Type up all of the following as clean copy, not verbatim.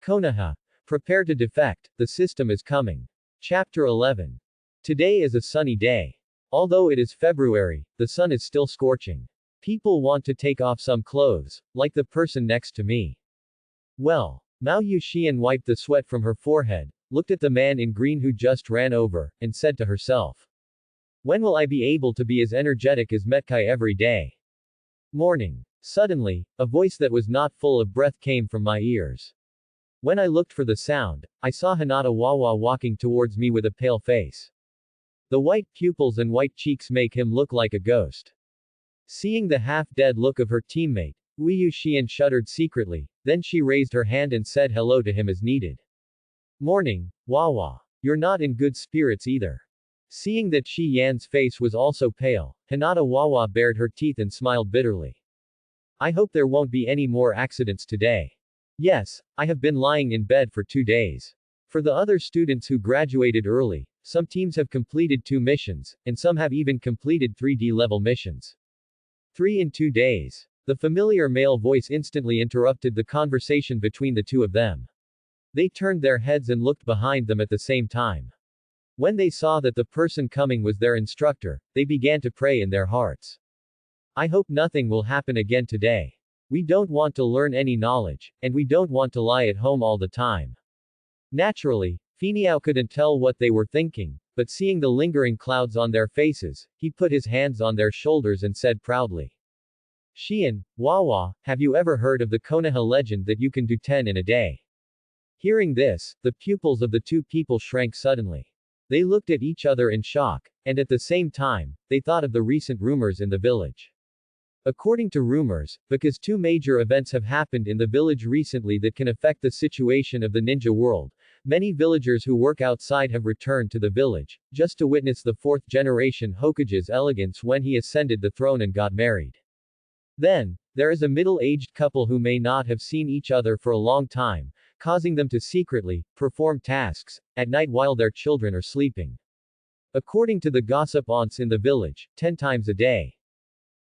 Konoha. Prepare to defect, the system is coming. Chapter 11. Today is a sunny day. Although it is February, the sun is still scorching. People want to take off some clothes, like the person next to me. Well, Mao Yuxian wiped the sweat from her forehead, looked at the man in green who just ran over, and said to herself, "When will I be able to be as energetic as Metkai every day?" Morning. Suddenly, a voice that was not full of breath came from my ears. When I looked for the sound, I saw Hinata Wawa walking towards me with a pale face. The white pupils and white cheeks make him look like a ghost. Seeing the half-dead look of her teammate, Wu Xian shuddered secretly, then she raised her hand and said hello to him as needed. "Morning, Wawa. You're not in good spirits either." Seeing that Shi Yan's face was also pale, Hinata Wawa bared her teeth and smiled bitterly. "I hope there won't be any more accidents today. Yes, I have been lying in bed for 2 days. For the other students who graduated early, some teams have completed 2 missions, and some have even completed 3D level missions. 3 in 2 days. The familiar male voice instantly interrupted the conversation between the two of them. They turned their heads and looked behind them at the same time. When they saw that the person coming was their instructor, they began to pray in their hearts. "I hope nothing will happen again today. We don't want to learn any knowledge, and we don't want to lie at home all the time." Naturally, Finiao couldn't tell what they were thinking, but seeing the lingering clouds on their faces, he put his hands on their shoulders and said proudly, "Xian, Wawa, have you ever heard of the Konoha legend that you can do 10 in a day?" Hearing this, the pupils of the two people shrank suddenly. They looked at each other in shock, and at the same time, they thought of the recent rumors in the village. According to rumors, because 2 major events have happened in the village recently that can affect the situation of the ninja world, many villagers who work outside have returned to the village, just to witness the 4th generation Hokage's elegance when he ascended the throne and got married. Then, there is a middle-aged couple who may not have seen each other for a long time, causing them to secretly perform tasks at night while their children are sleeping. According to the gossip aunts in the village, 10 times a day.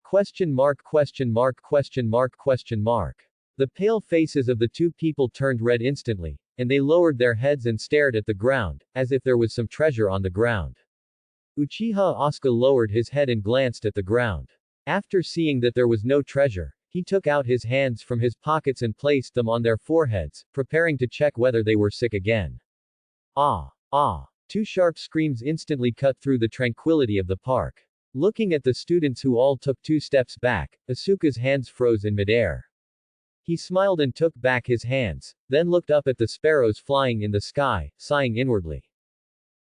Question mark question mark question mark question mark. The pale faces of the two people turned red instantly, and they lowered their heads and stared at the ground, as if there was some treasure on the ground. Uchiha Asuka lowered his head and glanced at the ground. After seeing that there was no treasure, he took out his hands from his pockets and placed them on their foreheads, preparing to check whether they were sick again. Ah! Ah! 2 sharp screams instantly cut through the tranquility of the park. Looking at the students who all took 2 steps back, Asuka's hands froze in midair. He smiled and took back his hands, then looked up at the sparrows flying in the sky, sighing inwardly.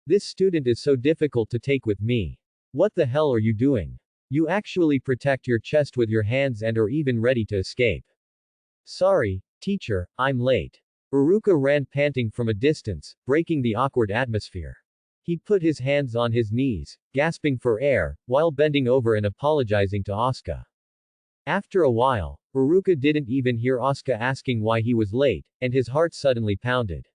"This student is so difficult to take with me. What the hell are you doing? You actually protect your chest with your hands and are even ready to escape." "Sorry, teacher, I'm late." Uruka ran panting from a distance, breaking the awkward atmosphere. He put his hands on his knees, gasping for air, while bending over and apologizing to Asuka. After a while, Uruka didn't even hear Asuka asking why he was late, and his heart suddenly pounded.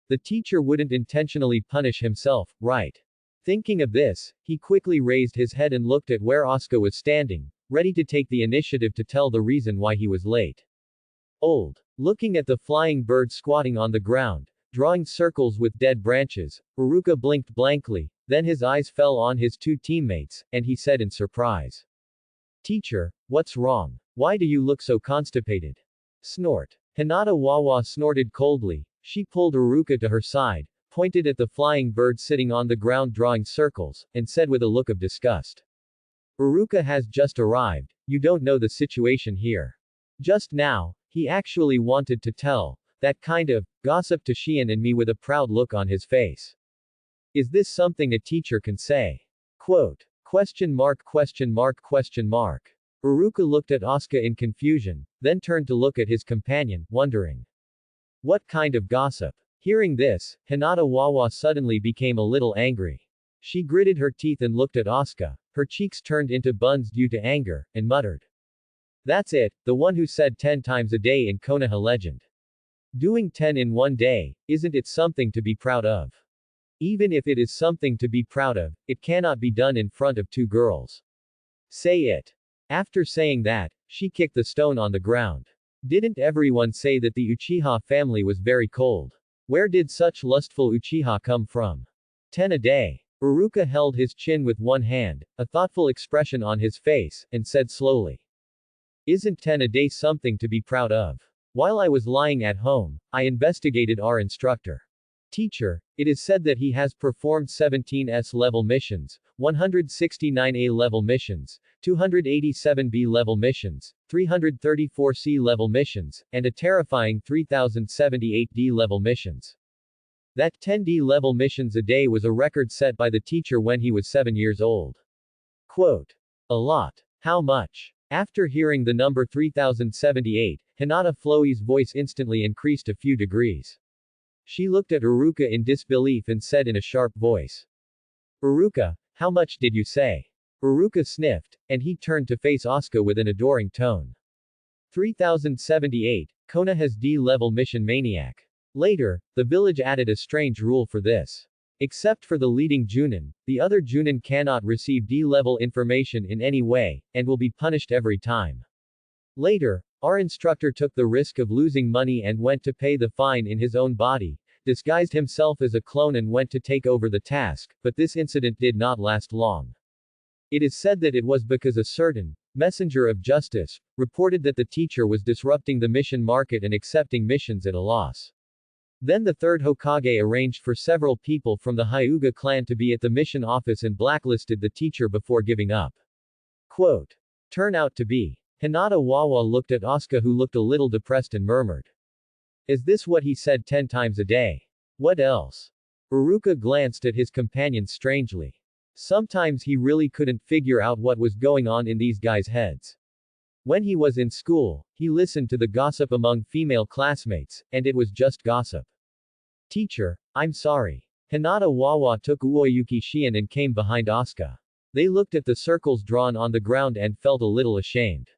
The teacher wouldn't intentionally punish himself, right? Thinking of this, he quickly raised his head and looked at where Asuka was standing, ready to take the initiative to tell the reason why he was late. Looking at the flying bird squatting on the ground, drawing circles with dead branches, Uruka blinked blankly, then his eyes fell on his 2 teammates, and he said in surprise, "Teacher, what's wrong? Why do you look so constipated?" Snort. Hinata Wawa snorted coldly. She pulled Uruka to her side, pointed at the flying bird sitting on the ground drawing circles, and said with a look of disgust, "Uruka has just arrived, you don't know the situation here. Just now, he actually wanted to tell that kind of gossip to Xian and me with a proud look on his face. Is this something a teacher can say?" Quote. Question mark question mark question mark. Uruka looked at Asuka in confusion, then turned to look at his companion, wondering, what kind of gossip? Hearing this, Hinata Wawa suddenly became a little angry. She gritted her teeth and looked at Asuka, her cheeks turned into buns due to anger, and muttered, "That's it, the one who said 10 times a day in Konoha legend. Doing 10 in 1 day, isn't it something to be proud of? Even if it is something to be proud of, it cannot be done in front of 2 girls. Say it." After saying that, she kicked the stone on the ground. Didn't everyone say that the Uchiha family was very cold? Where did such lustful Uchiha come from? 10 a day. Uruka held his chin with one hand, a thoughtful expression on his face, and said slowly. Isn't 10 a day something to be proud of? While I was lying at home, I investigated our instructor. Teacher, it is said that he has performed 17 S-level missions, 169 A-level missions, 287 B-level missions, 334 C-level missions, and a terrifying 3078 D-level missions. That 10 D-level missions a day was a record set by the teacher when he was 7 years old. Quote. A lot. How much? After hearing the number 3078, Hinata Floi's voice instantly increased a few degrees. She looked at Uruka in disbelief and said in a sharp voice. Uruka, how much did you say? Uruka sniffed, and he turned to face Asuka with an adoring tone. 3078, Konoha's D-level mission maniac. Later, the village added a strange rule for this. Except for the leading Junin, the other Junin cannot receive D-level information in any way, and will be punished every time. Later, our instructor took the risk of losing money and went to pay the fine in his own body, disguised himself as a clone and went to take over the task, but this incident did not last long. It is said that it was because a certain messenger of justice reported that the teacher was disrupting the mission market and accepting missions at a loss. Then the third Hokage arranged for several people from the Hyuga clan to be at the mission office and blacklisted the teacher before giving up. Quote. Turn out to be. Hinata Wawa looked at Asuka, who looked a little depressed, and murmured. Is this what he said 10 times a day? What else? Uruka glanced at his companion strangely. Sometimes he really couldn't figure out what was going on in these guys' heads. When he was in school, he listened to the gossip among female classmates, and it was just gossip. Teacher, I'm sorry. Hinata Wawa took Uoyuki Shion and came behind Asuka. They looked at the circles drawn on the ground and felt a little ashamed.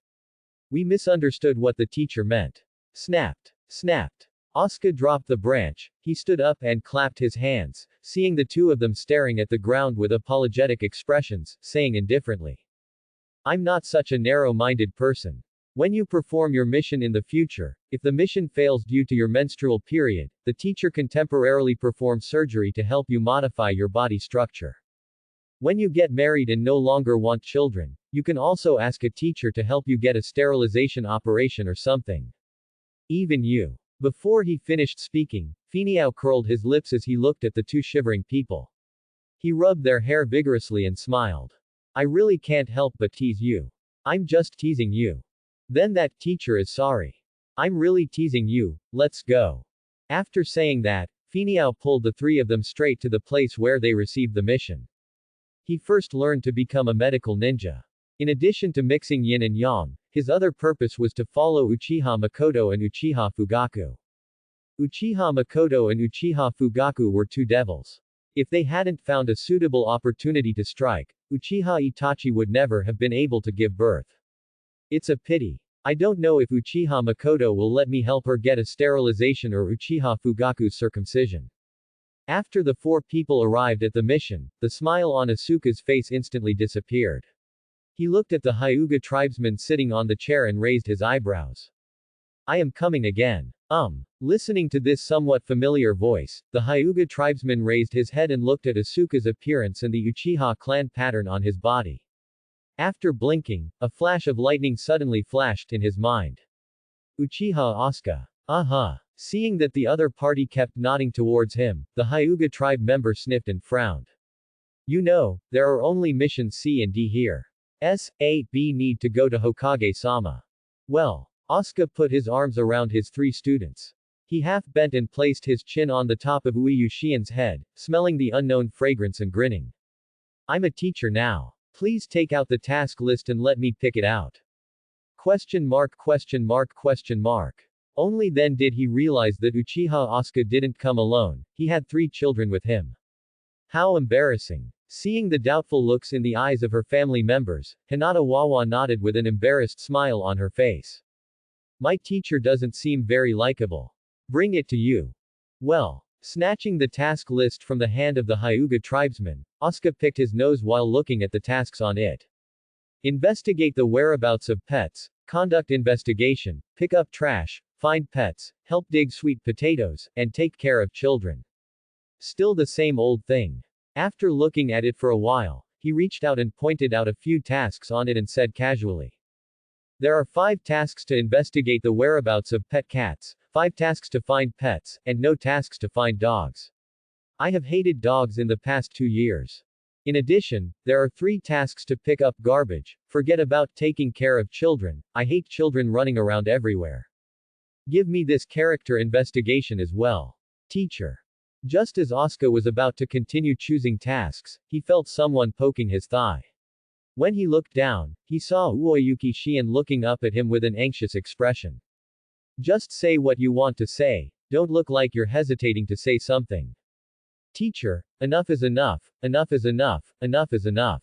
We misunderstood what the teacher meant. Snapped. Snapped. Asuka dropped the branch, he stood up and clapped his hands, seeing the two of them staring at the ground with apologetic expressions, saying indifferently. I'm not such a narrow-minded person. When you perform your mission in the future, if the mission fails due to your menstrual period, the teacher can temporarily perform surgery to help you modify your body structure. When you get married and no longer want children, you can also ask a teacher to help you get a sterilization operation or something. Even you. Before he finished speaking, Finiao curled his lips as he looked at the two shivering people. He rubbed their hair vigorously and smiled. I really can't help but tease you. I'm just teasing you. Then that teacher is sorry. I'm really teasing you, let's go. After saying that, Finiao pulled the three of them straight to the place where they received the mission. He first learned to become a medical ninja. In addition to mixing yin and yang, his other purpose was to follow Uchiha Makoto and Uchiha Fugaku. Uchiha Makoto and Uchiha Fugaku were two devils. If they hadn't found a suitable opportunity to strike, Uchiha Itachi would never have been able to give birth. It's a pity. I don't know if Uchiha Makoto will let me help her get a sterilization or Uchiha Fugaku's circumcision. After the four people arrived at the mission, the smile on Asuka's face instantly disappeared. He looked at the Hyuga tribesman sitting on the chair and raised his eyebrows. I am coming again. Listening to this somewhat familiar voice, the Hyuga tribesman raised his head and looked at Asuka's appearance and the Uchiha clan pattern on his body. After blinking, a flash of lightning suddenly flashed in his mind. Uchiha Asuka. Seeing that the other party kept nodding towards him, the Hyuga tribe member sniffed and frowned. You know, there are only missions C and D here. S, A, B need to go to Hokage-sama. Well. Asuka put his arms around his three students. He half-bent and placed his chin on the top of Uiyu Xian's head, smelling the unknown fragrance and grinning. I'm a teacher now. Please take out the task list and let me pick it out. Question mark. Only then did he realize that Uchiha Asuka didn't come alone, he had 3 children with him. How embarrassing. Seeing the doubtful looks in the eyes of her family members, Hinata Wawa nodded with an embarrassed smile on her face. My teacher doesn't seem very likable. Bring it to you. Well. Snatching the task list from the hand of the Hyuga tribesman, Asuka picked his nose while looking at the tasks on it. Investigate the whereabouts of pets, conduct investigation, pick up trash, find pets, help dig sweet potatoes, and take care of children. Still the same old thing. After looking at it for a while, he reached out and pointed out a few tasks on it and said casually. There are 5 tasks to investigate the whereabouts of pet cats, 5 tasks to find pets, and no tasks to find dogs. I have hated dogs in the past 2 years. In addition, there are 3 tasks to pick up garbage, forget about taking care of children, I hate children running around everywhere. Give me this character investigation as well. Teacher. Just as Asuka was about to continue choosing tasks, he felt someone poking his thigh. When he looked down, he saw Uoyuki Shion looking up at him with an anxious expression. Just say what you want to say, don't look like you're hesitating to say something. Teacher, enough is enough, enough is enough, enough is enough.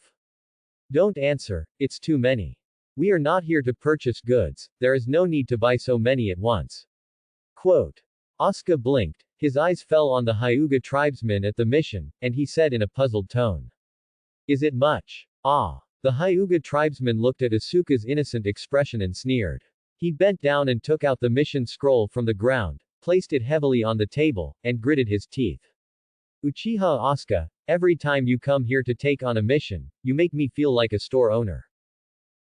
Don't answer, it's too many. We are not here to purchase goods, there is no need to buy so many at once. Quote. Asuka blinked, his eyes fell on the Hyuga tribesmen at the mission, and he said in a puzzled tone. Is it much? Ah. The Hyuga tribesman looked at Asuka's innocent expression and sneered. He bent down and took out the mission scroll from the ground, placed it heavily on the table, and gritted his teeth. Uchiha Asuka, every time you come here to take on a mission, you make me feel like a store owner.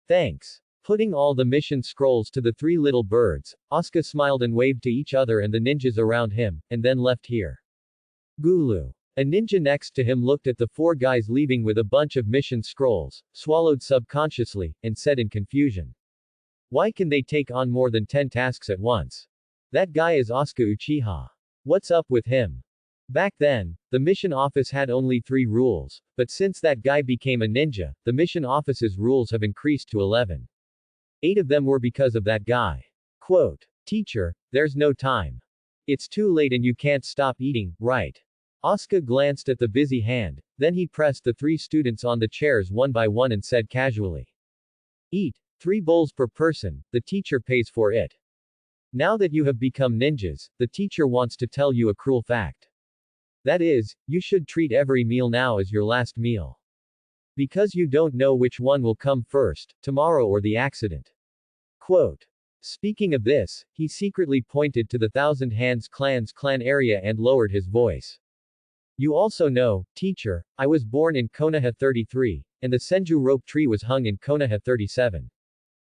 Thanks. Putting all the mission scrolls to the 3 little birds, Asuka smiled and waved to each other and the ninjas around him, and then left here. Gulu. A ninja next to him looked at the 4 guys leaving with a bunch of mission scrolls, swallowed subconsciously, and said in confusion. Why can they take on more than 10 tasks at once? That guy is Asuka Uchiha. What's up with him? Back then, the mission office had only 3 rules, but since that guy became a ninja, the mission office's rules have increased to 11. 8 of them were because of that guy. Quote. Teacher, there's no time. It's too late and you can't stop eating, right? Asuka glanced at the busy hand, then he pressed the 3 students on the chairs one by one and said casually. Eat. 3 bowls per person, the teacher pays for it. Now that you have become ninjas, the teacher wants to tell you a cruel fact. That is, you should treat every meal now as your last meal. Because you don't know which one will come first, tomorrow or the accident. Quote. Speaking of this, he secretly pointed to the Thousand Hands Clan's clan area and lowered his voice. You also know, teacher, I was born in Konoha 33, and the Senju rope tree was hung in Konoha 37.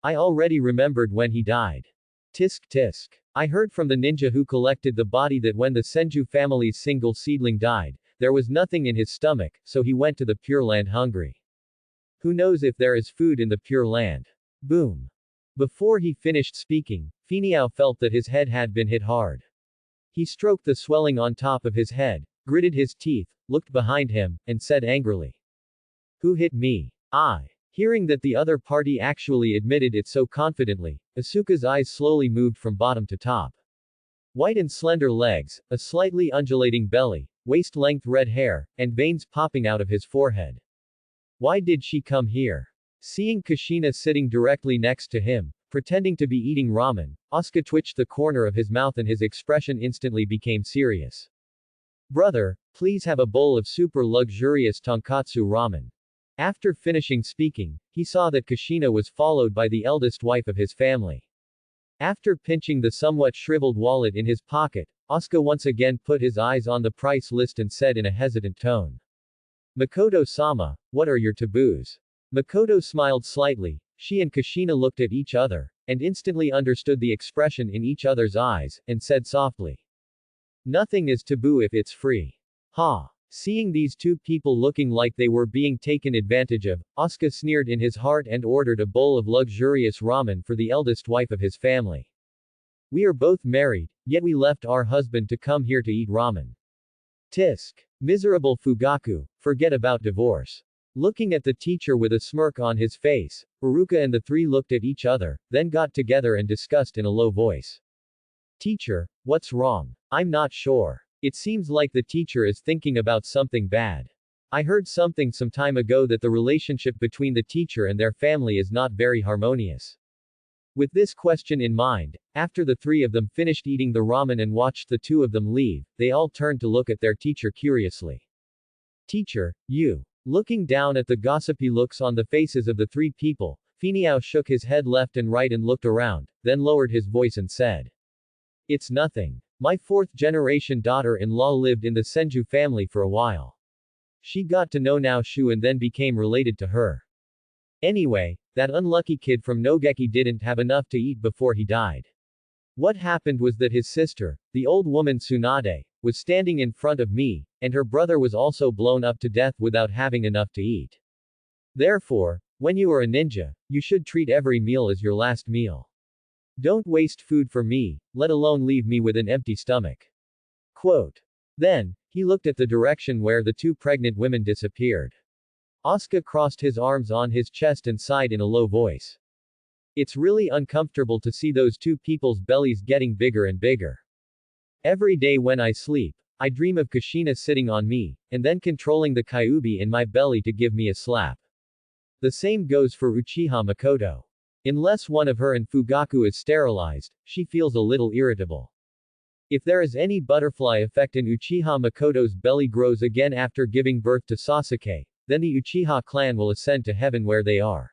I already remembered when he died. Tisk tisk. I heard from the ninja who collected the body that when the Senju family's single seedling died, there was nothing in his stomach, so he went to the Pure Land hungry. Who knows if there is food in the Pure Land? Boom. Before he finished speaking, Finiao felt that his head had been hit hard. He stroked the swelling on top of his head, gritted his teeth, looked behind him, and said angrily. Who hit me? I. Hearing that the other party actually admitted it so confidently, Asuka's eyes slowly moved from bottom to top. White and slender legs, a slightly undulating belly, waist-length red hair, and veins popping out of his forehead. Why did she come here? Seeing Kushina sitting directly next to him, pretending to be eating ramen, Asuka twitched the corner of his mouth and his expression instantly became serious. Brother, please have a bowl of super luxurious tonkatsu ramen. After finishing speaking, he saw that Kushina was followed by the eldest wife of his family. After pinching the somewhat shriveled wallet in his pocket, Asuka once again put his eyes on the price list and said in a hesitant tone. Makoto-sama, what are your taboos? Makoto smiled slightly, she and Kushina looked at each other, and instantly understood the expression in each other's eyes, and said softly. Nothing is taboo if it's free. Ha. Seeing these 2 people looking like they were being taken advantage of, Asuka sneered in his heart and ordered a bowl of luxurious ramen for the eldest wife of his family. We are both married, yet we left our husband to come here to eat ramen. Tisk. Miserable Fugaku, forget about divorce. Looking at the teacher with a smirk on his face, Haruka and the 3 looked at each other, then got together and discussed in a low voice. Teacher, what's wrong? I'm not sure. It seems like the teacher is thinking about something bad. I heard something some time ago that the relationship between the teacher and their family is not very harmonious. With this question in mind, after the 3 of them finished eating the ramen and watched the 2 of them leave, they all turned to look at their teacher curiously. Teacher, you. Looking down at the gossipy looks on the faces of the 3 people, Finiao shook his head left and right and looked around, then lowered his voice and said. It's nothing. My fourth-generation daughter-in-law lived in the Senju family for a while. She got to know Naoshu and then became related to her. Anyway, that unlucky kid from Nogeki didn't have enough to eat before he died. What happened was that his sister, the old woman Tsunade, was standing in front of me, and her brother was also blown up to death without having enough to eat. Therefore, when you are a ninja, you should treat every meal as your last meal. Don't waste food for me, let alone leave me with an empty stomach. Quote. Then, he looked at the direction where the two pregnant women disappeared. Asuka crossed his arms on his chest and sighed in a low voice. It's really uncomfortable to see those two people's bellies getting bigger and bigger. Every day when I sleep, I dream of Kushina sitting on me, and then controlling the Kyuubi in my belly to give me a slap. The same goes for Uchiha Makoto. Unless one of her and Fugaku is sterilized, she feels a little irritable. If there is any butterfly effect and Uchiha Makoto's belly grows again after giving birth to Sasuke, then the Uchiha clan will ascend to heaven where they are.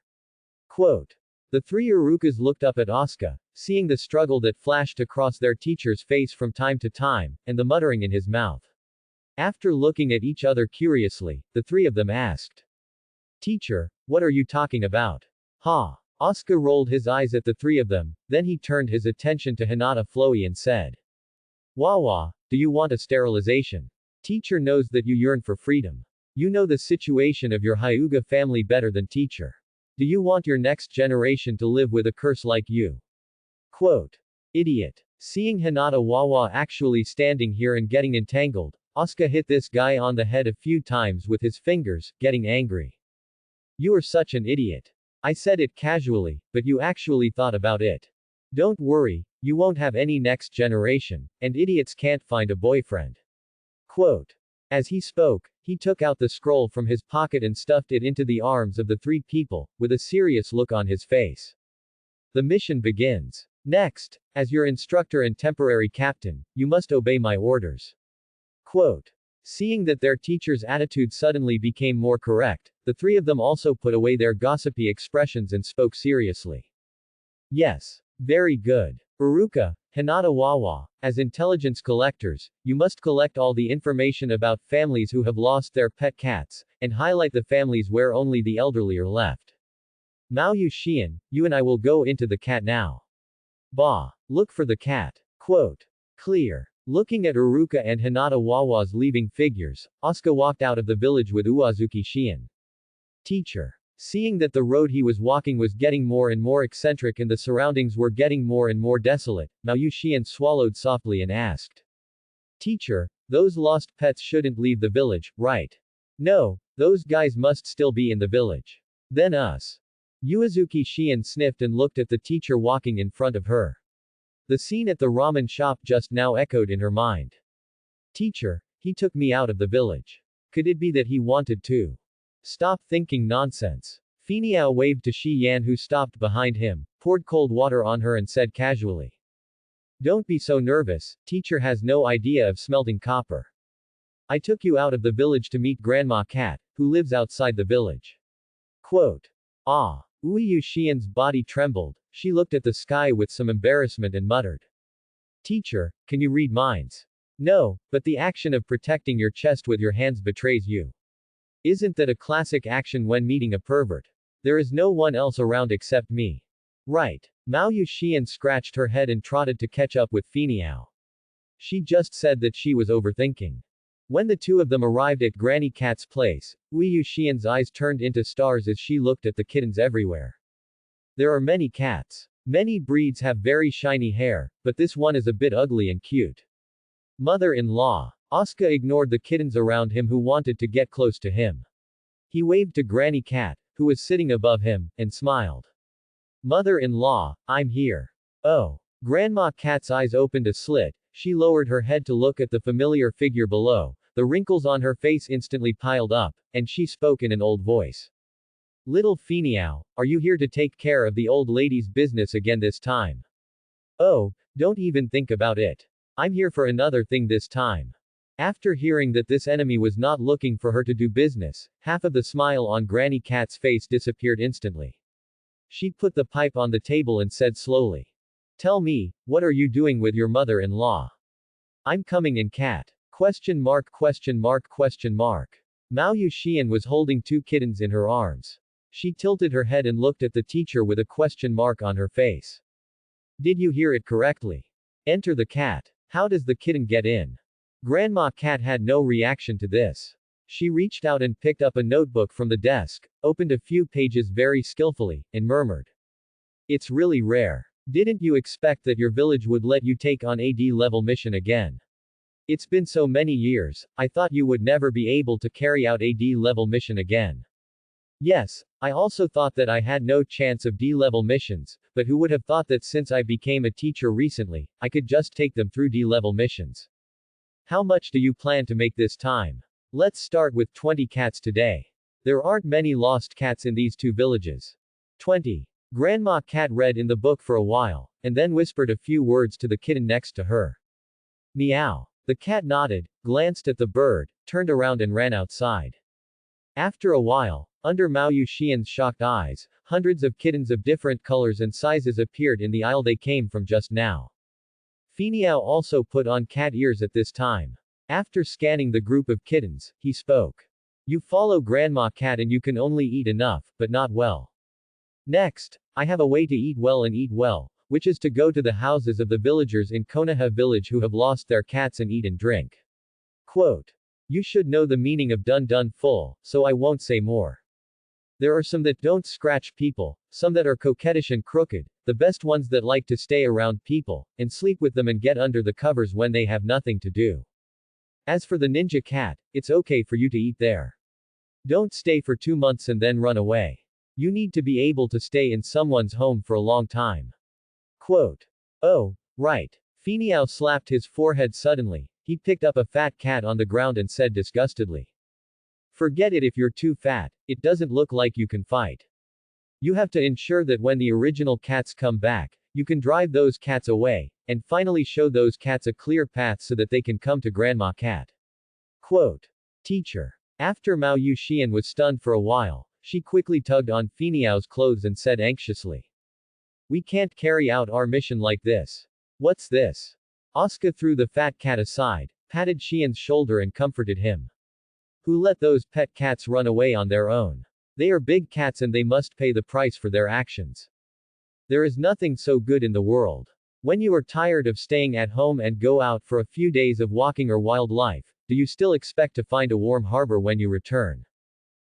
Quote. The three Urukas looked up at Asuka, seeing the struggle that flashed across their teacher's face from time to time, and the muttering in his mouth. After looking at each other curiously, the three of them asked. Teacher, what are you talking about? Ha! Asuka rolled his eyes at the three of them, then he turned his attention to Hinata Floe and said. Wawa, do you want a sterilization? Teacher knows that you yearn for freedom. You know the situation of your Hyuga family better than teacher. Do you want your next generation to live with a curse like you? Quote. Idiot. Seeing Hinata Wawa actually standing here and getting entangled, Asuka hit this guy on the head a few times with his fingers, getting angry. You are such an idiot. I said it casually, but you actually thought about it. Don't worry, you won't have any next generation, and idiots can't find a boyfriend. Quote. As he spoke, he took out the scroll from his pocket and stuffed it into the arms of the three people, with a serious look on his face. The mission begins. Next, as your instructor and temporary captain, you must obey my orders. Quote. Seeing that their teacher's attitude suddenly became more correct, the three of them also put away their gossipy expressions and spoke seriously. Yes. Very good. Uruka, Hinata Wawa, as intelligence collectors, you must collect all the information about families who have lost their pet cats, and highlight the families where only the elderly are left. Maoyu Xian, you and I will go into the cat now. Ba. Look for the cat. Quote. Clear. Looking at Uruka and Hinata Wawa's leaving figures, Asuka walked out of the village with Uazuki Xian. Teacher. Seeing that the road he was walking was getting more and more eccentric and the surroundings were getting more and more desolate, Maoyu Xian swallowed softly and asked. Teacher, those lost pets shouldn't leave the village, right? No, those guys must still be in the village. Then us. Uazuki Xian sniffed and looked at the teacher walking in front of her. The scene at the ramen shop just now echoed in her mind. Teacher, he took me out of the village. Could it be that he wanted to? Stop thinking nonsense. Finiao waved to Shi Yan who stopped behind him, poured cold water on her and said casually. Don't be so nervous, teacher has no idea of smelting copper. I took you out of the village to meet Grandma Cat, who lives outside the village. Quote. Ah. Uiyu Xian's body trembled, she looked at the sky with some embarrassment and muttered. Teacher, can you read minds? No, but the action of protecting your chest with your hands betrays you. Isn't that a classic action when meeting a pervert? There is no one else around except me. Right. Maoyu Xian scratched her head and trotted to catch up with Finiao. She just said that she was overthinking. When the two of them arrived at Granny Cat's place, Uiyu Xian's eyes turned into stars as she looked at the kittens everywhere. There are many cats. Many breeds have very shiny hair, but this one is a bit ugly and cute. Mother-in-law. Asuka ignored the kittens around him who wanted to get close to him. He waved to Granny Cat, who was sitting above him, and smiled. Mother-in-law, I'm here. Oh. Grandma Cat's eyes opened a slit, she lowered her head to look at the familiar figure below, the wrinkles on her face instantly piled up, and she spoke in an old voice. Little Finiao, are you here to take care of the old lady's business again this time? Oh, don't even think about it. I'm here for another thing this time. After hearing that this enemy was not looking for her to do business, half of the smile on Granny Cat's face disappeared instantly. She put the pipe on the table and said slowly. Tell me, what are you doing with your mother-in-law? I'm coming in, cat. Question mark question mark question mark. Mao Yuxian was holding two kittens in her arms. She tilted her head and looked at the teacher with a question mark on her face. Did you hear it correctly? Enter the cat. How does the kitten get in? Grandma Cat had no reaction to this. She reached out and picked up a notebook from the desk, opened a few pages very skillfully, and murmured. It's really rare. Didn't you expect that your village would let you take on a D-level mission again? It's been so many years, I thought you would never be able to carry out a D-level mission again. Yes, I also thought that I had no chance of D-level missions, but who would have thought that since I became a teacher recently, I could just take them through D-level missions. How much do you plan to make this time? Let's start with 20 cats today. There aren't many lost cats in these two villages. 20. Grandma Cat read in the book for a while, and then whispered a few words to the kitten next to her. Meow. The cat nodded, glanced at the bird, turned around and ran outside. After a while, under Mao Yuxian's shocked eyes, hundreds of kittens of different colors and sizes appeared in the aisle they came from just now. Finiao also put on cat ears at this time. After scanning the group of kittens, he spoke. You follow Grandma Cat and you can only eat enough, but not well. Next, I have a way to eat well and eat well, which is to go to the houses of the villagers in Konoha village who have lost their cats and eat and drink. Quote. You should know the meaning of done full, so I won't say more. There are some that don't scratch people, some that are coquettish and crooked, the best ones that like to stay around people, and sleep with them and get under the covers when they have nothing to do. As for the ninja cat, it's okay for you to eat there. Don't stay for 2 months and then run away. You need to be able to stay in someone's home for a long time. Quote. Oh, right. Finiao slapped his forehead suddenly. He picked up a fat cat on the ground and said disgustedly. Forget it if you're too fat, it doesn't look like you can fight. You have to ensure that when the original cats come back, you can drive those cats away, and finally show those cats a clear path so that they can come to Grandma Cat. Quote. Teacher. After Mao Yuxian was stunned for a while, she quickly tugged on Finiao's clothes and said anxiously. We can't carry out our mission like this. What's this? Asuka threw the fat cat aside, patted Xian's shoulder and comforted him. Who let those pet cats run away on their own? They are big cats and they must pay the price for their actions. There is nothing so good in the world. When you are tired of staying at home and go out for a few days of walking or wildlife, do you still expect to find a warm harbor when you return?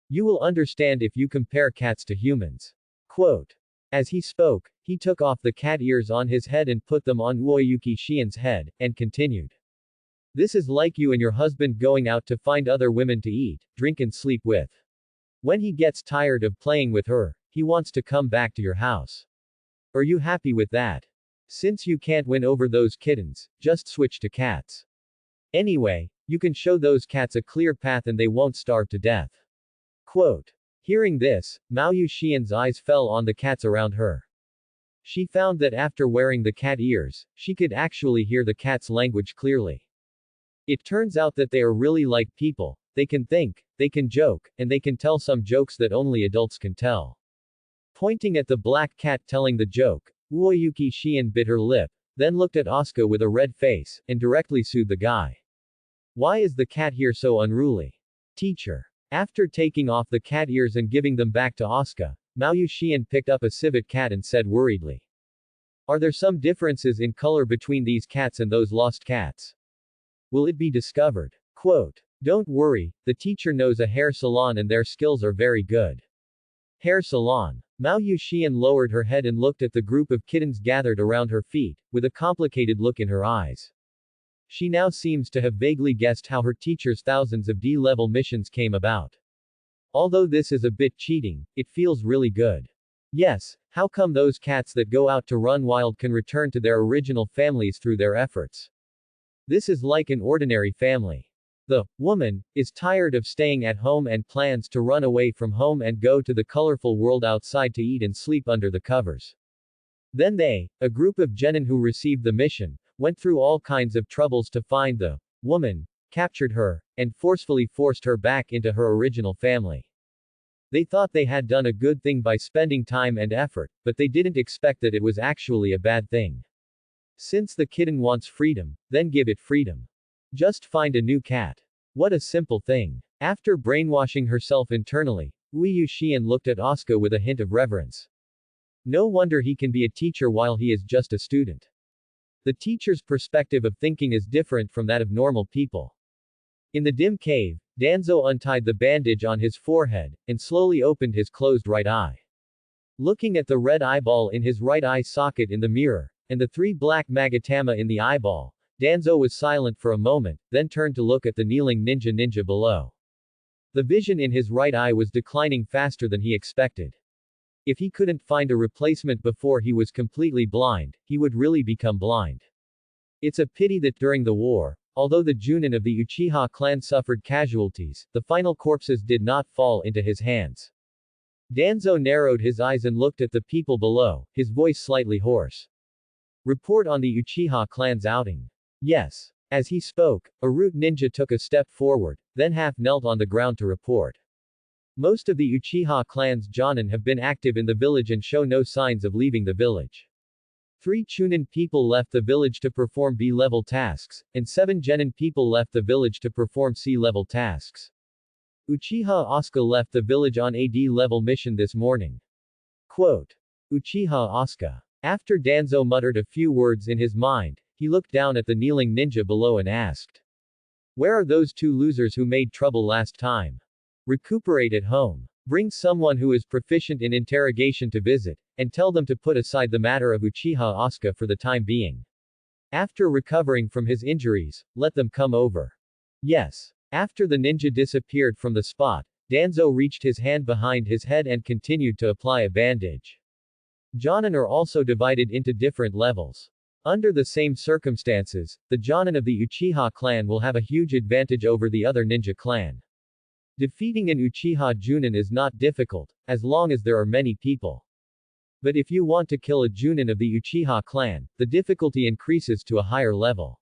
You will understand if you compare cats to humans. Quote. As he spoke, he took off the cat ears on his head and put them on Uoyuki Xian's head, and continued. This is like you and your husband going out to find other women to eat, drink and sleep with. When he gets tired of playing with her, he wants to come back to your house. Are you happy with that? Since you can't win over those kittens, just switch to cats. Anyway, you can show those cats a clear path and they won't starve to death. Quote. Hearing this, Mao Yuxian's eyes fell on the cats around her. She found that after wearing the cat ears, she could actually hear the cat's language clearly. It turns out that they are really like people, they can think, they can joke, and they can tell some jokes that only adults can tell. Pointing at the black cat telling the joke, Uoyuki Xian bit her lip, then looked at Asuka with a red face, and directly soothed the guy. Why is the cat here so unruly? Teacher. After taking off the cat ears and giving them back to Asuka, Mao Yuxian picked up a civet cat and said worriedly. Are there some differences in color between these cats and those lost cats? Will it be discovered? Quote. Don't worry, the teacher knows a hair salon and their skills are very good. Hair salon. Mao Yuxian lowered her head and looked at the group of kittens gathered around her feet, with a complicated look in her eyes. She now seems to have vaguely guessed how her teacher's thousands of D-level missions came about. Although this is a bit cheating, it feels really good. Yes, how come those cats that go out to run wild can return to their original families through their efforts? This is like an ordinary family. The woman is tired of staying at home and plans to run away from home and go to the colorful world outside to eat and sleep under the covers. Then they, a group of genin who received the mission, went through all kinds of troubles to find the woman, captured her, and forcefully forced her back into her original family. They thought they had done a good thing by spending time and effort, but they didn't expect that it was actually a bad thing. Since the kitten wants freedom, then give it freedom. Just find a new cat. What a simple thing. After brainwashing herself internally, Yu Xian looked at Asuka with a hint of reverence. No wonder he can be a teacher while he is just a student. The teacher's perspective of thinking is different from that of normal people. In the dim cave, Danzo untied the bandage on his forehead, and slowly opened his closed right eye. Looking at the red eyeball in his right eye socket in the mirror, and the 3 black magatama in the eyeball, Danzo was silent for a moment, then turned to look at the kneeling ninja below. The vision in his right eye was declining faster than he expected. If he couldn't find a replacement before he was completely blind, he would really become blind. It's a pity that during the war, although the Junin of the Uchiha clan suffered casualties, the final corpses did not fall into his hands. Danzo narrowed his eyes and looked at the people below, his voice slightly hoarse. Report on the Uchiha clan's outing. Yes. As he spoke, a root ninja took a step forward, then half knelt on the ground to report. Most of the Uchiha clan's Jonin have been active in the village and show no signs of leaving the village. 3 Chunin people left the village to perform B-level tasks, and 7 Genin people left the village to perform C-level tasks. Uchiha Asuka left the village on a D-level mission this morning. Quote. Uchiha Asuka. After Danzo muttered a few words in his mind, he looked down at the kneeling ninja below and asked. Where are those 2 losers who made trouble last time? Recuperate at home. Bring someone who is proficient in interrogation to visit, and tell them to put aside the matter of Uchiha Asuka for the time being. After recovering from his injuries, let them come over. Yes. After the ninja disappeared from the spot, Danzo reached his hand behind his head and continued to apply a bandage. Jonin are also divided into different levels. Under the same circumstances, the Jonin of the Uchiha clan will have a huge advantage over the other ninja clan. Defeating an Uchiha Junin is not difficult, as long as there are many people. But if you want to kill a Junin of the Uchiha clan, the difficulty increases to a higher level.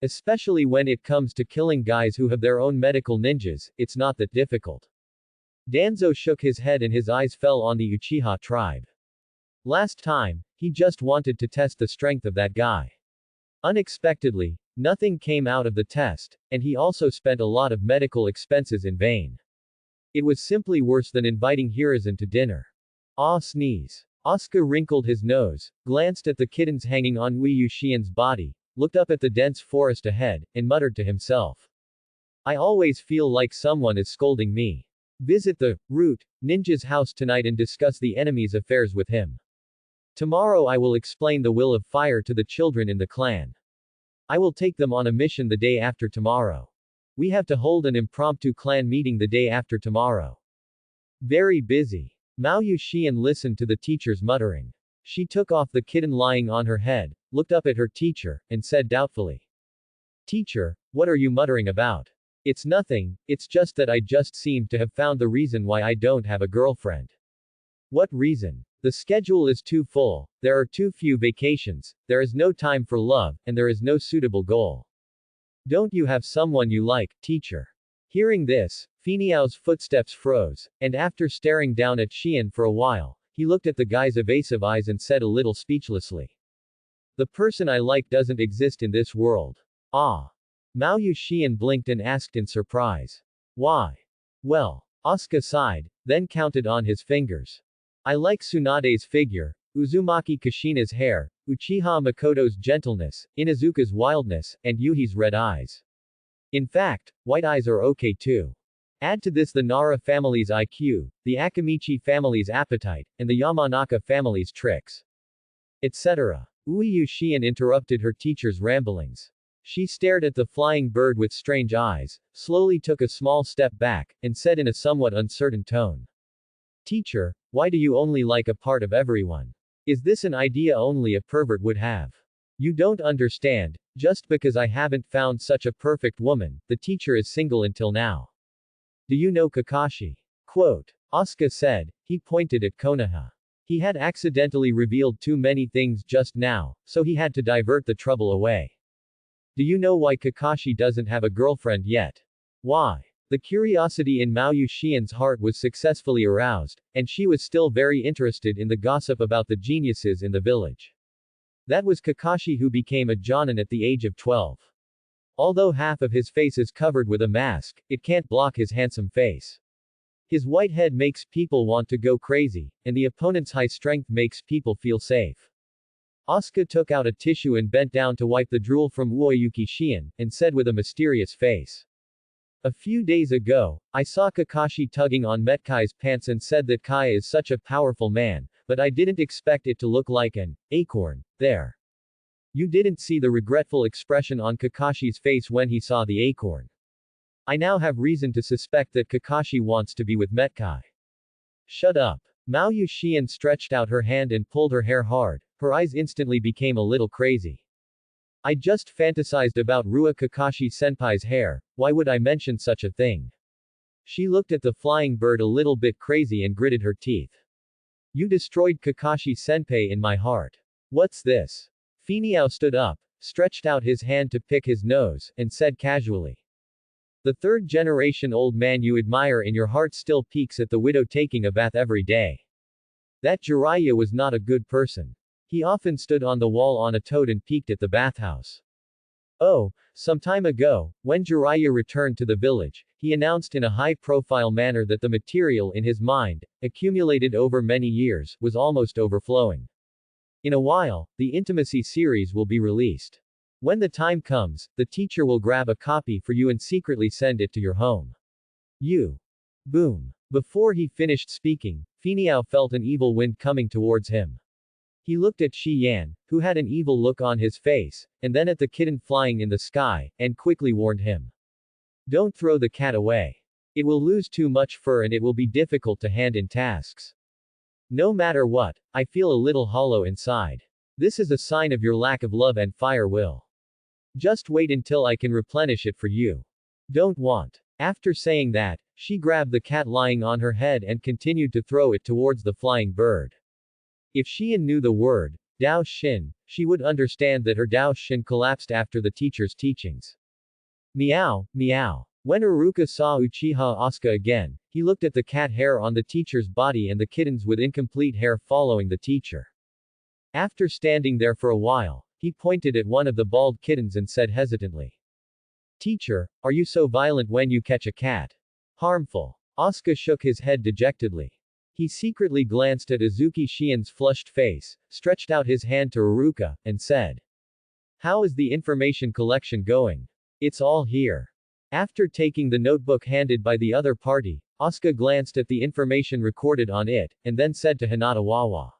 Especially when it comes to killing guys who have their own medical ninjas, it's not that difficult. Danzo shook his head and his eyes fell on the Uchiha tribe. Last time, he just wanted to test the strength of that guy. Unexpectedly, nothing came out of the test, and he also spent a lot of medical expenses in vain. It was simply worse than inviting Hiruzen to dinner. Ah, sneeze. Asuka wrinkled his nose, glanced at the kittens hanging on Yu Xian's body, looked up at the dense forest ahead, and muttered to himself. I always feel like someone is scolding me. Visit the root ninja's house tonight and discuss the enemy's affairs with him. Tomorrow I will explain the will of fire to the children in the clan. I will take them on a mission the day after tomorrow. We have to hold an impromptu clan meeting the day after tomorrow. Very busy. Mao Yuxian listened to the teacher's muttering. She took off the kitten lying on her head, looked up at her teacher, and said doubtfully. Teacher, what are you muttering about? It's nothing, it's just that I just seemed to have found the reason why I don't have a girlfriend. What reason? The schedule is too full, there are too few vacations, there is no time for love, and there is no suitable goal. Don't you have someone you like, teacher? Hearing this, Finiao's footsteps froze, and after staring down at Xian for a while, he looked at the guy's evasive eyes and said a little speechlessly. The person I like doesn't exist in this world. Ah. Mao Yuxian blinked and asked in surprise. Why? Well. Asuka sighed, then counted on his fingers. I like Tsunade's figure, Uzumaki Kushina's hair, Uchiha Makoto's gentleness, Inazuka's wildness, and Yuhi's red eyes. In fact, white eyes are okay too. Add to this the Nara family's IQ, the Akamichi family's appetite, and the Yamanaka family's tricks. Etc. Yu Xian interrupted her teacher's ramblings. She stared at the flying bird with strange eyes, slowly took a small step back, and said in a somewhat uncertain tone. Teacher, why do you only like a part of everyone? Is this an idea only a pervert would have? You don't understand, just because I haven't found such a perfect woman, the teacher is single until now. Do you know Kakashi? Quote. Asuka said, he pointed at Konoha. He had accidentally revealed too many things just now, so he had to divert the trouble away. Do you know why Kakashi doesn't have a girlfriend yet? Why? The curiosity in Maoyu Xian's heart was successfully aroused, and she was still very interested in the gossip about the geniuses in the village. That was Kakashi, who became a jonin at the age of 12. Although half of his face is covered with a mask, it can't block his handsome face. His white head makes people want to go crazy, and the opponent's high strength makes people feel safe. Asuka took out a tissue and bent down to wipe the drool from Uoyuki Xian, and said with a mysterious face. A few days ago, I saw Kakashi tugging on Metkai's pants and said that Kai is such a powerful man, but I didn't expect it to look like an acorn. There. You didn't see the regretful expression on Kakashi's face when he saw the acorn. I now have reason to suspect that Kakashi wants to be with Metkai. Shut up. Maoyu Xian stretched out her hand and pulled her hair hard. Her eyes instantly became a little crazy. I just fantasized about Rua Kakashi senpai's hair, why would I mention such a thing? She looked at the flying bird a little bit crazy and gritted her teeth. You destroyed Kakashi senpai in my heart. What's this? Finiao stood up, stretched out his hand to pick his nose, and said casually. The third generation old man you admire in your heart still peeks at the widow taking a bath every day. That Jiraiya was not a good person. He often stood on the wall on a toad and peeked at the bathhouse. Oh, some time ago, when Jiraiya returned to the village, he announced in a high-profile manner that the material in his mind, accumulated over many years, was almost overflowing. In a while, the Intimacy series will be released. When the time comes, the teacher will grab a copy for you and secretly send it to your home. You. Boom. Before he finished speaking, Finiao felt an evil wind coming towards him. He looked at Shi Yan, who had an evil look on his face, and then at the kitten flying in the sky, and quickly warned him. Don't throw the cat away. It will lose too much fur and it will be difficult to hand in tasks. No matter what, I feel a little hollow inside. This is a sign of your lack of love and fire will. Just wait until I can replenish it for you. Don't want. After saying that, she grabbed the cat lying on her head and continued to throw it towards the flying bird. If Xian knew the word, Dao Shin, she would understand that her Dao Shin collapsed after the teacher's teachings. Meow, meow. When Iruka saw Uchiha Asuka again, he looked at the cat hair on the teacher's body and the kittens with incomplete hair following the teacher. After standing there for a while, he pointed at one of the bald kittens and said hesitantly. Teacher, are you so violent when you catch a cat? Harmful. Asuka shook his head dejectedly. He secretly glanced at Azuki Xian's flushed face, stretched out his hand to Iruka, and said. How is the information collection going? It's all here. After taking the notebook handed by the other party, Asuka glanced at the information recorded on it, and then said to Hinata Wawa.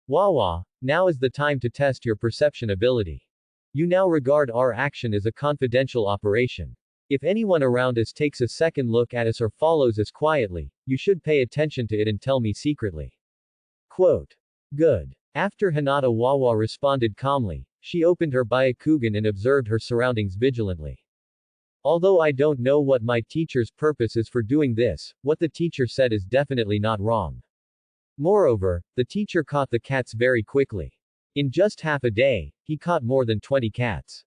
Wawa, now is the time to test your perception ability. You now regard our action as a confidential operation. If anyone around us takes a second look at us or follows us quietly, you should pay attention to it and tell me secretly. Quote. Good. After Hinata Wawa responded calmly, she opened her Byakugan and observed her surroundings vigilantly. Although I don't know what my teacher's purpose is for doing this, what the teacher said is definitely not wrong. Moreover, the teacher caught the cats very quickly. In just half a day, he caught more than 20 cats.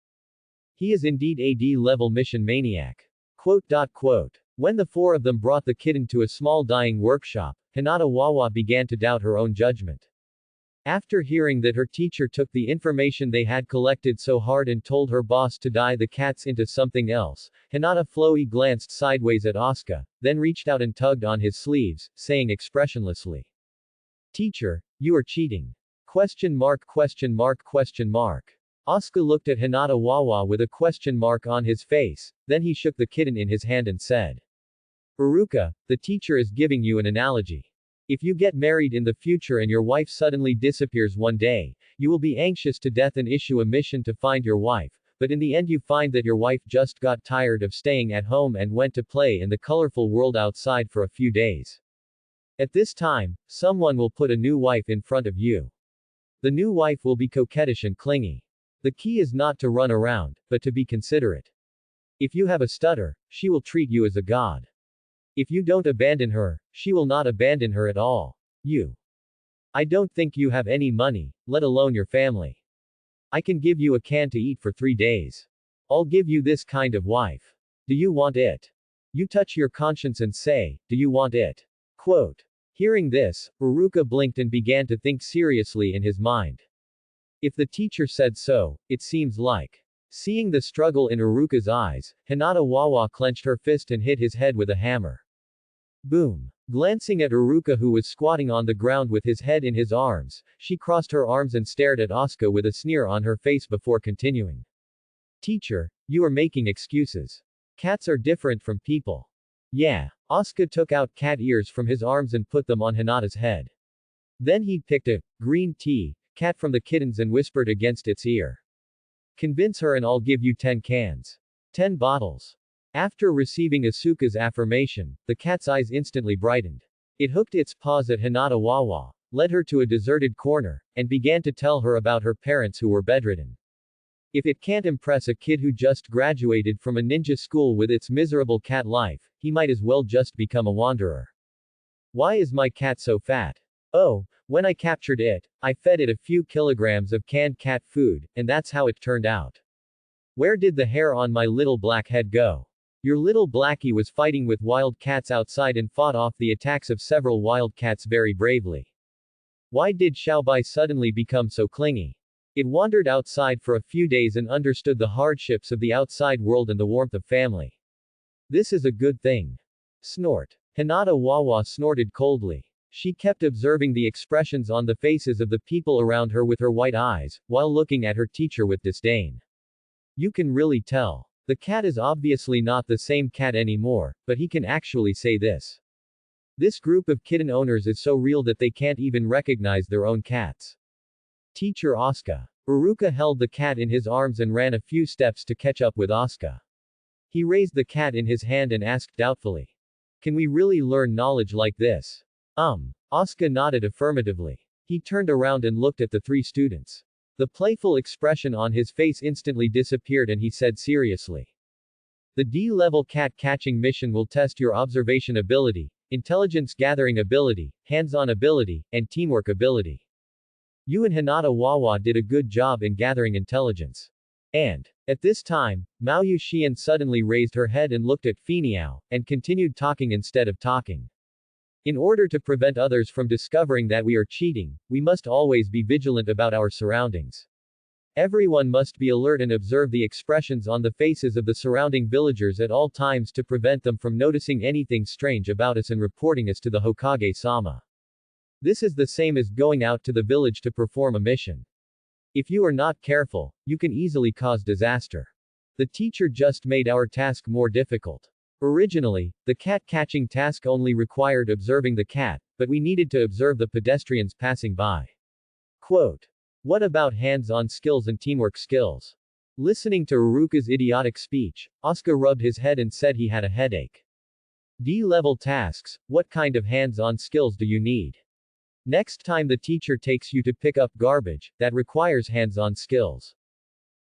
He is indeed a D-level mission maniac. Quote. When the four of them brought the kitten to a small dyeing workshop, Hinata Wawa began to doubt her own judgment. After hearing that her teacher took the information they had collected so hard and told her boss to dye the cats into something else, Hinata Floey glanced sideways at Asuka, then reached out and tugged on his sleeves, saying expressionlessly. Teacher, you are cheating. Question mark. Asuka looked at Hinata Wawa with a question mark on his face, then he shook the kitten in his hand and said. Iruka, the teacher is giving you an analogy. If you get married in the future and your wife suddenly disappears one day, you will be anxious to death and issue a mission to find your wife, but in the end you find that your wife just got tired of staying at home and went to play in the colorful world outside for a few days. At this time, someone will put a new wife in front of you. The new wife will be coquettish and clingy. The key is not to run around, but to be considerate. If you have a stutter, she will treat you as a god. If you don't abandon her, she will not abandon her at all. I don't think you have any money, let alone your family. I can give you a can to eat for 3 days. I'll give you this kind of wife. Do you want it? You touch your conscience and say, do you want it? Quote. Hearing this, Uruka blinked and began to think seriously in his mind. If the teacher said so, it seems like. Seeing the struggle in Uruka's eyes, Hinata Wawa clenched her fist and hit his head with a hammer. Boom. Glancing at Uruka, who was squatting on the ground with his head in his arms, she crossed her arms and stared at Asuka with a sneer on her face before continuing. Teacher, you are making excuses. Cats are different from people. Yeah. Asuka took out cat ears from his arms and put them on Hinata's head. Then he picked a green tea cat from the kittens and whispered against its ear. Convince her and I'll give you 10 cans. 10 bottles. After receiving Asuka's affirmation, the cat's eyes instantly brightened. It hooked its paws at Hinata Wawa, led her to a deserted corner, and began to tell her about her parents who were bedridden. If it can't impress a kid who just graduated from a ninja school with its miserable cat life, he might as well just become a wanderer. Why is my cat so fat? Oh, when I captured it, I fed it a few kilograms of canned cat food, and that's how it turned out. Where did the hair on my little black head go? Your little blackie was fighting with wild cats outside and fought off the attacks of several wild cats very bravely. Why did Xiaobai suddenly become so clingy? It wandered outside for a few days and understood the hardships of the outside world and the warmth of family. This is a good thing. Snort. Hinata Wawa snorted coldly. She kept observing the expressions on the faces of the people around her with her white eyes, while looking at her teacher with disdain. You can really tell. The cat is obviously not the same cat anymore, but he can actually say this. This group of kitten owners is so real that they can't even recognize their own cats. Teacher Asuka. Uruka held the cat in his arms and ran a few steps to catch up with Asuka. He raised the cat in his hand and asked doubtfully. Can we really learn knowledge like this? Asuka nodded affirmatively. He turned around and looked at the 3 students. The playful expression on his face instantly disappeared and he said seriously. The D-level cat catching mission will test your observation ability, intelligence gathering ability, hands-on ability, and teamwork ability. You and Hinata Wawa did a good job in gathering intelligence. And, at this time, Mao Yuxian suddenly raised her head and looked at Finiao, and continued talking instead of talking. In order to prevent others from discovering that we are cheating, we must always be vigilant about our surroundings. Everyone must be alert and observe the expressions on the faces of the surrounding villagers at all times to prevent them from noticing anything strange about us and reporting us to the Hokage-sama. This is the same as going out to the village to perform a mission. If you are not careful, you can easily cause disaster. The teacher just made our task more difficult. Originally, the cat catching task only required observing the cat, but we needed to observe the pedestrians passing by. Quote. What about hands-on skills and teamwork skills? Listening to Uruka's idiotic speech, Asuka rubbed his head and said he had a headache. D-level tasks, what kind of hands-on skills do you need? Next time the teacher takes you to pick up garbage, that requires hands-on skills.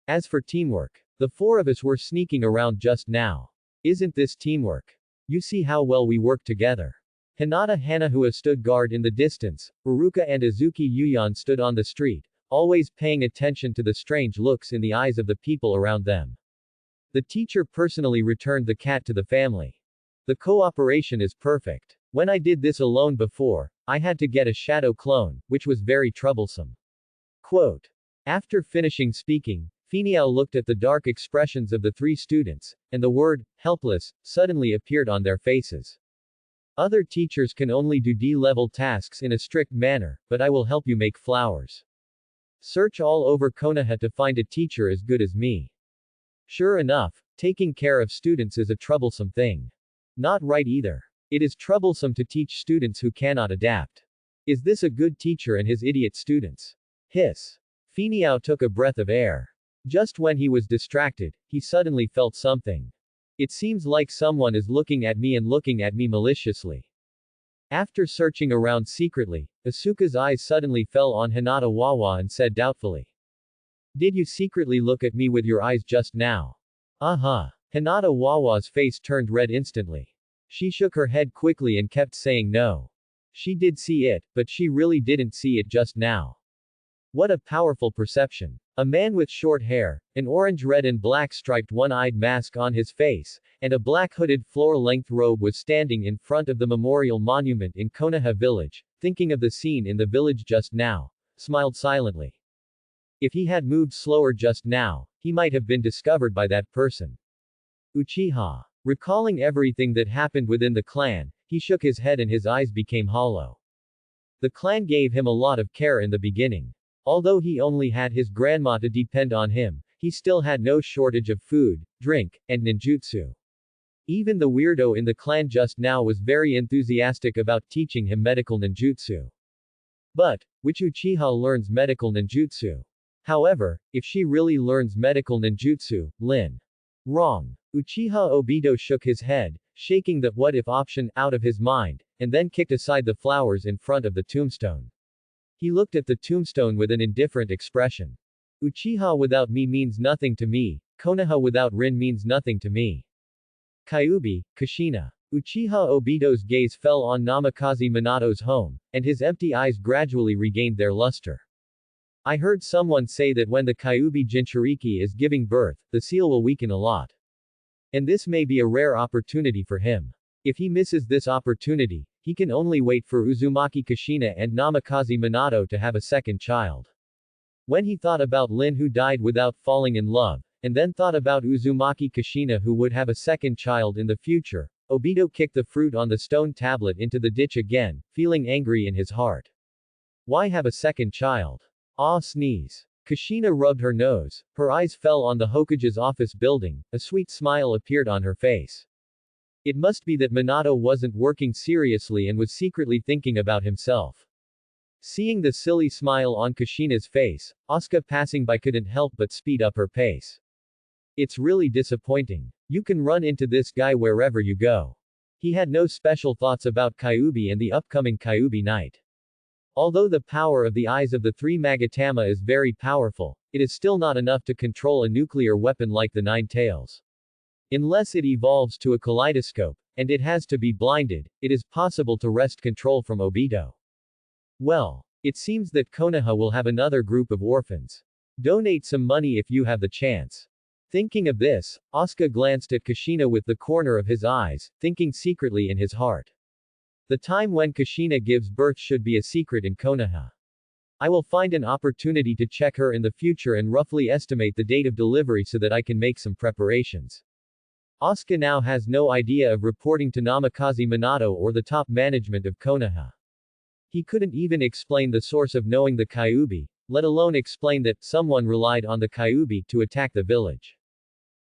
As for teamwork, the 4 of us were sneaking around just now. Isn't this teamwork? You see how well we work together. Hinata Hanahua stood guard in the distance, Uruka and Azuki Yuyan stood on the street, always paying attention to the strange looks in the eyes of the people around them. The teacher personally returned the cat to the family. The cooperation is perfect. When I did this alone before, I had to get a shadow clone, which was very troublesome. Quote. After finishing speaking, Finiao looked at the dark expressions of the 3 students, and the word, helpless, suddenly appeared on their faces. Other teachers can only do D-level tasks in a strict manner, but I will help you make flowers. Search all over Konoha to find a teacher as good as me. Sure enough, taking care of students is a troublesome thing. Not right either. It is troublesome to teach students who cannot adapt. Is this a good teacher and his idiot students? Hiss. Finiao took a breath of air. Just when he was distracted, he suddenly felt something. It seems like someone is looking at me and looking at me maliciously. After searching around secretly, Asuka's eyes suddenly fell on Hinata Wawa and said doubtfully. Did you secretly look at me with your eyes just now? Uh-huh. Hinata Wawa's face turned red instantly. She shook her head quickly and kept saying no. She did see it, but she really didn't see it just now. What a powerful perception. A man with short hair, an orange, red and black striped one-eyed mask on his face, and a black hooded floor-length robe was standing in front of the memorial monument in Konoha village, thinking of the scene in the village just now, smiled silently. If he had moved slower just now, he might have been discovered by that person. Uchiha. Recalling everything that happened within the clan, he shook his head and his eyes became hollow. The clan gave him a lot of care in the beginning. Although he only had his grandma to depend on him, he still had no shortage of food, drink, and ninjutsu. Even the weirdo in the clan just now was very enthusiastic about teaching him medical ninjutsu. But, which Uchiha learns medical ninjutsu? However, if she really learns medical ninjutsu, Lin. Wrong. Uchiha Obito shook his head, shaking the what if option out of his mind, and then kicked aside the flowers in front of the tombstone. He looked at the tombstone with an indifferent expression. Uchiha without me means nothing to me, Konoha without Rin means nothing to me. Kyuubi, Kushina. Uchiha Obito's gaze fell on Namikaze Minato's home, and his empty eyes gradually regained their luster. I heard someone say that when the Kyuubi Jinchuriki is giving birth, the seal will weaken a lot. And this may be a rare opportunity for him. If he misses this opportunity, he can only wait for Uzumaki Kushina and Namikaze Minato to have a second child. When he thought about Lin who died without falling in love, and then thought about Uzumaki Kushina who would have a second child in the future, Obito kicked the fruit on the stone tablet into the ditch again, feeling angry in his heart. Why have a second child? Ah, sneeze. Kushina rubbed her nose, her eyes fell on the Hokage's office building, a sweet smile appeared on her face. It must be that Minato wasn't working seriously and was secretly thinking about himself. Seeing the silly smile on Kushina's face, Asuka passing by couldn't help but speed up her pace. It's really disappointing. You can run into this guy wherever you go. He had no special thoughts about Kyuubi and the upcoming Kyuubi night. Although the power of the eyes of the three Magatama is very powerful, it is still not enough to control a nuclear weapon like the Nine Tails. Unless it evolves to a kaleidoscope, and it has to be blinded, it is possible to wrest control from Obito. Well, it seems that Konoha will have another group of orphans. Donate some money if you have the chance. Thinking of this, Asuka glanced at Kushina with the corner of his eyes, thinking secretly in his heart. The time when Kushina gives birth should be a secret in Konoha. I will find an opportunity to check her in the future and roughly estimate the date of delivery so that I can make some preparations. Asuka now has no idea of reporting to Namikaze Minato or the top management of Konoha. He couldn't even explain the source of knowing the Kyuubi, let alone explain that someone relied on the Kyuubi to attack the village.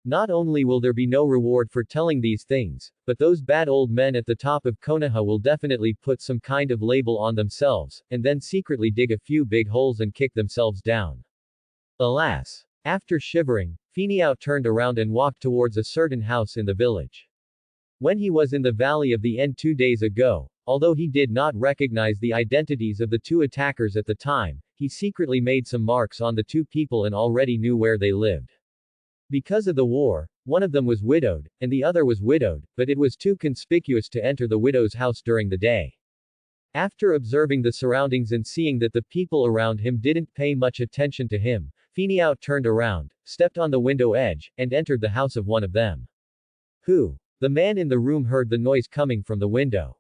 Not only will there be no reward for telling these things, but those bad old men at the top of Konoha will definitely put some kind of label on themselves, and then secretly dig a few big holes and kick themselves down. Alas! After shivering, Finiao turned around and walked towards a certain house in the village. When he was in the Valley of the End 2 days ago, although he did not recognize the identities of the two attackers at the time, he secretly made some marks on the two people and already knew where they lived. Because of the war, one of them was widowed, and the other was widowed, but it was too conspicuous to enter the widow's house during the day. After observing the surroundings and seeing that the people around him didn't pay much attention to him, Finiao turned around, stepped on the window edge, and entered the house of one of them. Who? The man in the room heard the noise coming from the window.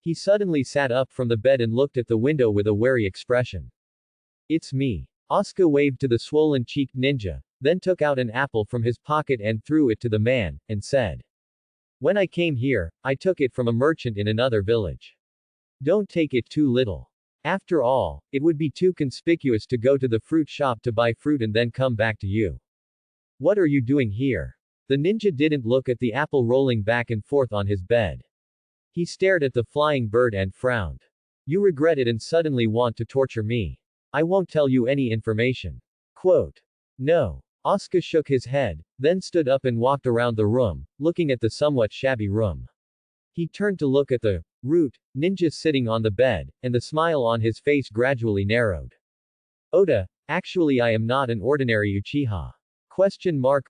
He suddenly sat up from the bed and looked at the window with a wary expression. It's me. Asuka waved to the swollen-cheeked ninja, then took out an apple from his pocket and threw it to the man, and said. When I came here, I took it from a merchant in another village. Don't take it too little. After all, it would be too conspicuous to go to the fruit shop to buy fruit and then come back to you. What are you doing here? The ninja didn't look at the apple rolling back and forth on his bed. He stared at the flying bird and frowned. You regret it and suddenly want to torture me. I won't tell you any information. Quote. No. Asuka shook his head, then stood up and walked around the room, looking at the somewhat shabby room. He turned to look at the root ninja sitting on the bed, and the smile on his face gradually narrowed. Oda, actually I am not an ordinary Uchiha. Question mark.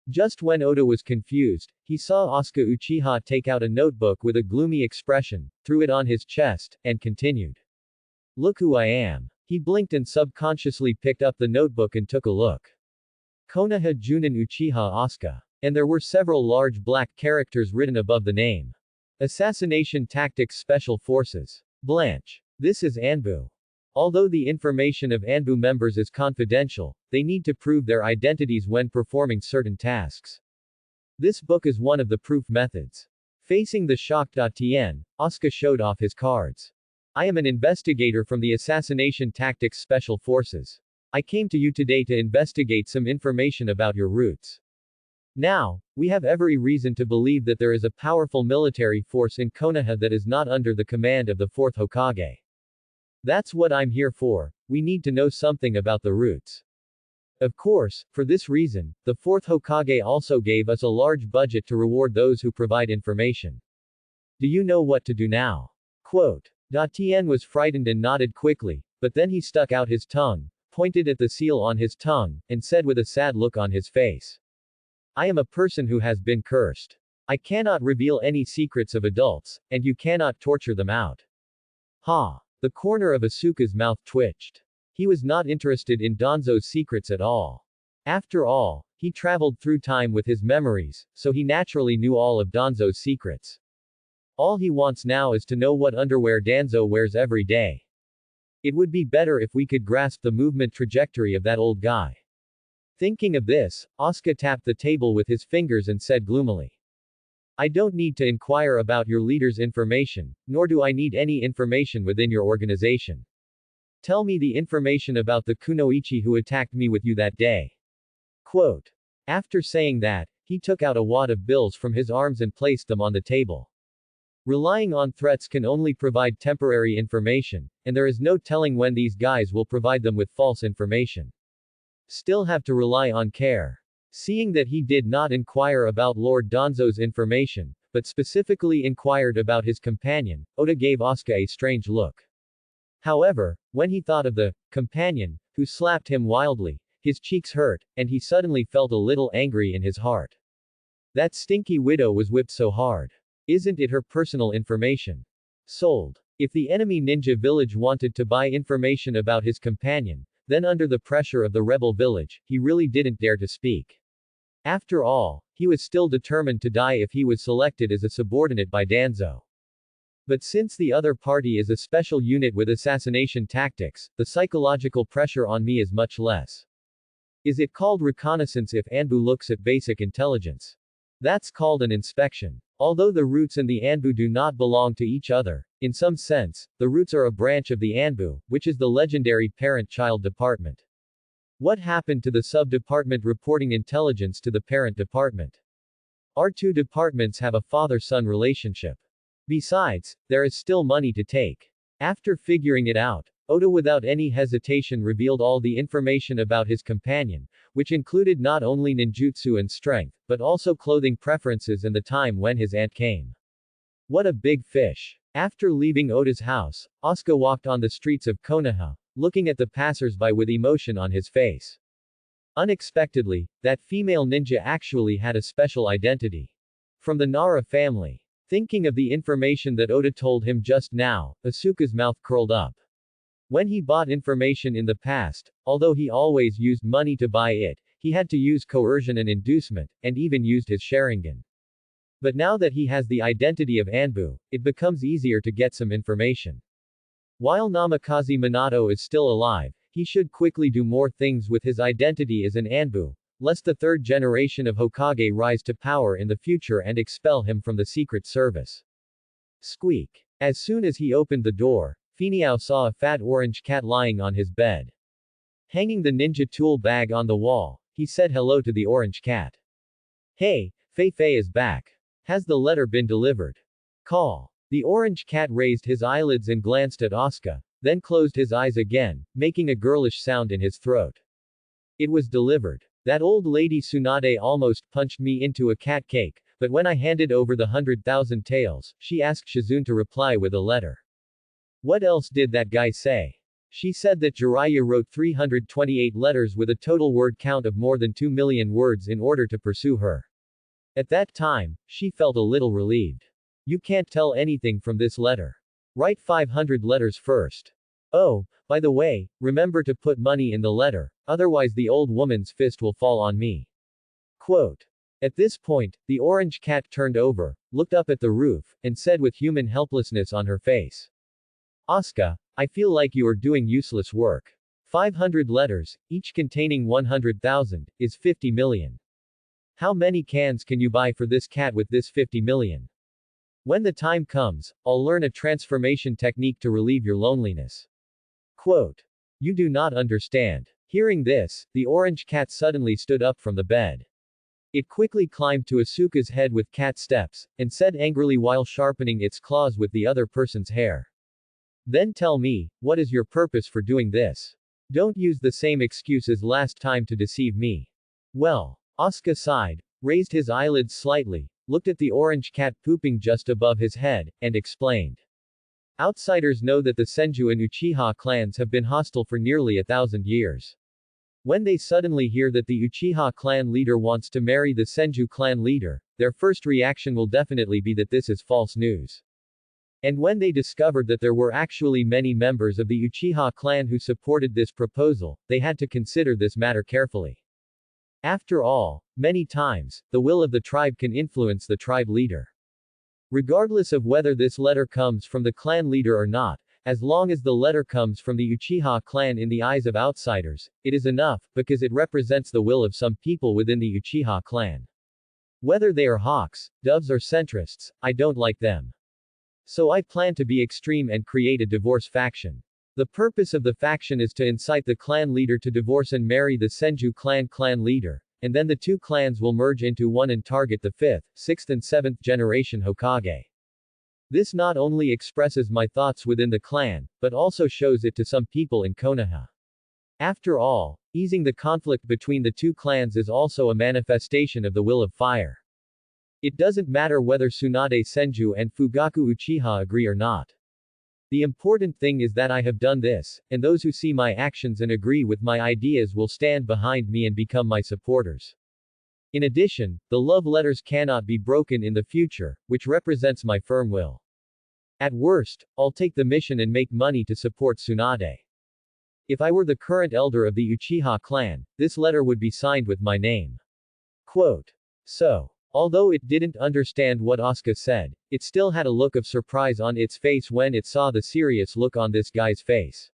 Just when Oda was confused, he saw Asuka Uchiha take out a notebook with a gloomy expression, threw it on his chest, and continued. Look who I am. He blinked and subconsciously picked up the notebook and took a look. Konoha Junin Uchiha Asuka. And there were several large black characters written above the name. Assassination Tactics Special Forces. Blanche. This is Anbu. Although the information of Anbu members is confidential, they need to prove their identities when performing certain tasks. This book is one of the proof methods. Facing the shocked Tien, Asuka showed off his cards. I am an investigator from the Assassination Tactics Special Forces. I came to you today to investigate some information about your roots. Now, we have every reason to believe that there is a powerful military force in Konoha that is not under the command of the 4th Hokage. That's what I'm here for. We need to know something about the roots. Of course, for this reason, the 4th Hokage also gave us a large budget to reward those who provide information. Do you know what to do now? Quote. Tien was frightened and nodded quickly, but then he stuck out his tongue, pointed at the seal on his tongue, and said with a sad look on his face. I am a person who has been cursed. I cannot reveal any secrets of adults, and you cannot torture them out. Ha! The corner of Asuka's mouth twitched. He was not interested in Danzo's secrets at all. After all, he traveled through time with his memories, so he naturally knew all of Danzo's secrets. All he wants now is to know what underwear Danzo wears every day. It would be better if we could grasp the movement trajectory of that old guy. Thinking of this, Asuka tapped the table with his fingers and said gloomily. I don't need to inquire about your leader's information, nor do I need any information within your organization. Tell me the information about the kunoichi who attacked me with you that day. Quote. After saying that, he took out a wad of bills from his arms and placed them on the table. Relying on threats can only provide temporary information, and there is no telling when these guys will provide them with false information. Still have to rely on care. Seeing that he did not inquire about Lord Danzo's information, but specifically inquired about his companion, Oda gave Asuka a strange look. However, when he thought of the companion, who slapped him wildly, his cheeks hurt, and he suddenly felt a little angry in his heart. That stinky widow was whipped so hard. Isn't it her personal information? Sold. If the enemy ninja village wanted to buy information about his companion, then under the pressure of the rebel village, he really didn't dare to speak. After all, he was still determined to die if he was selected as a subordinate by Danzo. But since the other party is a special unit with assassination tactics, the psychological pressure on me is much less. Is it called reconnaissance if Anbu looks at basic intelligence? That's called an inspection. Although the roots and the Anbu do not belong to each other, in some sense, the roots are a branch of the Anbu, which is the legendary parent-child department. What happened to the sub-department reporting intelligence to the parent department? Our two departments have a father-son relationship. Besides, there is still money to take. After figuring it out, Oda without any hesitation revealed all the information about his companion, which included not only ninjutsu and strength, but also clothing preferences and the time when his aunt came. What a big fish. After leaving Oda's house, Asuka walked on the streets of Konoha, looking at the passers-by with emotion on his face. Unexpectedly, that female ninja actually had a special identity. From the Nara family. Thinking of the information that Oda told him just now, Asuka's mouth curled up. When he bought information in the past, although he always used money to buy it, he had to use coercion and inducement, and even used his Sharingan. But now that he has the identity of Anbu, it becomes easier to get some information. While Namikaze Minato is still alive, he should quickly do more things with his identity as an Anbu, lest the third generation of Hokage rise to power in the future and expel him from the secret service. Squeak. As soon as he opened the door, Finiao saw a fat orange cat lying on his bed. Hanging the ninja tool bag on the wall, he said hello to the orange cat. Hey, Fei Fei is back. Has the letter been delivered? Call. The orange cat raised his eyelids and glanced at Asuka, then closed his eyes again, making a girlish sound in his throat. It was delivered. That old lady Tsunade almost punched me into a cat cake, but when I handed over the 100,000 taels, she asked Shizune to reply with a letter. What else did that guy say? She said that Jiraiya wrote 328 letters with a total word count of more than 2 million words in order to pursue her. At that time, she felt a little relieved. You can't tell anything from this letter. Write 500 letters first. Oh, by the way, remember to put money in the letter, otherwise the old woman's fist will fall on me. Quote. At this point, the orange cat turned over, looked up at the roof, and said with human helplessness on her face. Asuka, I feel like you are doing useless work. 500 letters, each containing 100,000, is 50 million. How many cans can you buy for this cat with this 50 million? When the time comes, I'll learn a transformation technique to relieve your loneliness. Quote. You do not understand. Hearing this, the orange cat suddenly stood up from the bed. It quickly climbed to Asuka's head with cat steps, and said angrily while sharpening its claws with the other person's hair. Then tell me, what is your purpose for doing this? Don't use the same excuse as last time to deceive me. Well, Asuka sighed, raised his eyelids slightly, looked at the orange cat pooping just above his head, and explained. Outsiders know that the Senju and Uchiha clans have been hostile for nearly 1,000 years. When they suddenly hear that the Uchiha clan leader wants to marry the Senju clan leader, their first reaction will definitely be that this is false news. And when they discovered that there were actually many members of the Uchiha clan who supported this proposal, they had to consider this matter carefully. After all, many times, the will of the tribe can influence the tribe leader. Regardless of whether this letter comes from the clan leader or not, as long as the letter comes from the Uchiha clan in the eyes of outsiders, it is enough, because it represents the will of some people within the Uchiha clan. Whether they are hawks, doves or centrists, I don't like them. So I plan to be extreme and create a divorce faction. The purpose of the faction is to incite the clan leader to divorce and marry the Senju clan leader, and then the two clans will merge into one and target the 5th, 6th and 7th generation Hokage. This not only expresses my thoughts within the clan, but also shows it to some people in Konoha. After all, easing the conflict between the two clans is also a manifestation of the will of fire. It doesn't matter whether Tsunade Senju and Fugaku Uchiha agree or not. The important thing is that I have done this, and those who see my actions and agree with my ideas will stand behind me and become my supporters. In addition, the love letters cannot be broken in the future, which represents my firm will. At worst, I'll take the mission and make money to support Tsunade. If I were the current elder of the Uchiha clan, this letter would be signed with my name. Quote. So. Although it didn't understand what Asuka said, it still had a look of surprise on its face when it saw the serious look on this guy's face.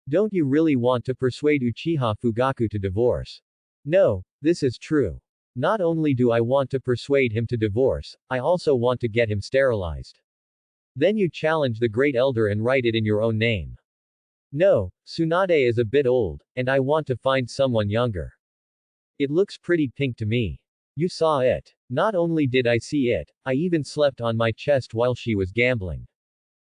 Don't you really want to persuade Uchiha Fugaku to divorce? No, this is true. Not only do I want to persuade him to divorce, I also want to get him sterilized. Then you challenge the great elder and write it in your own name. No, Tsunade is a bit old, and I want to find someone younger. It looks pretty pink to me. You saw it. Not only did I see it, I even slept on my chest while she was gambling.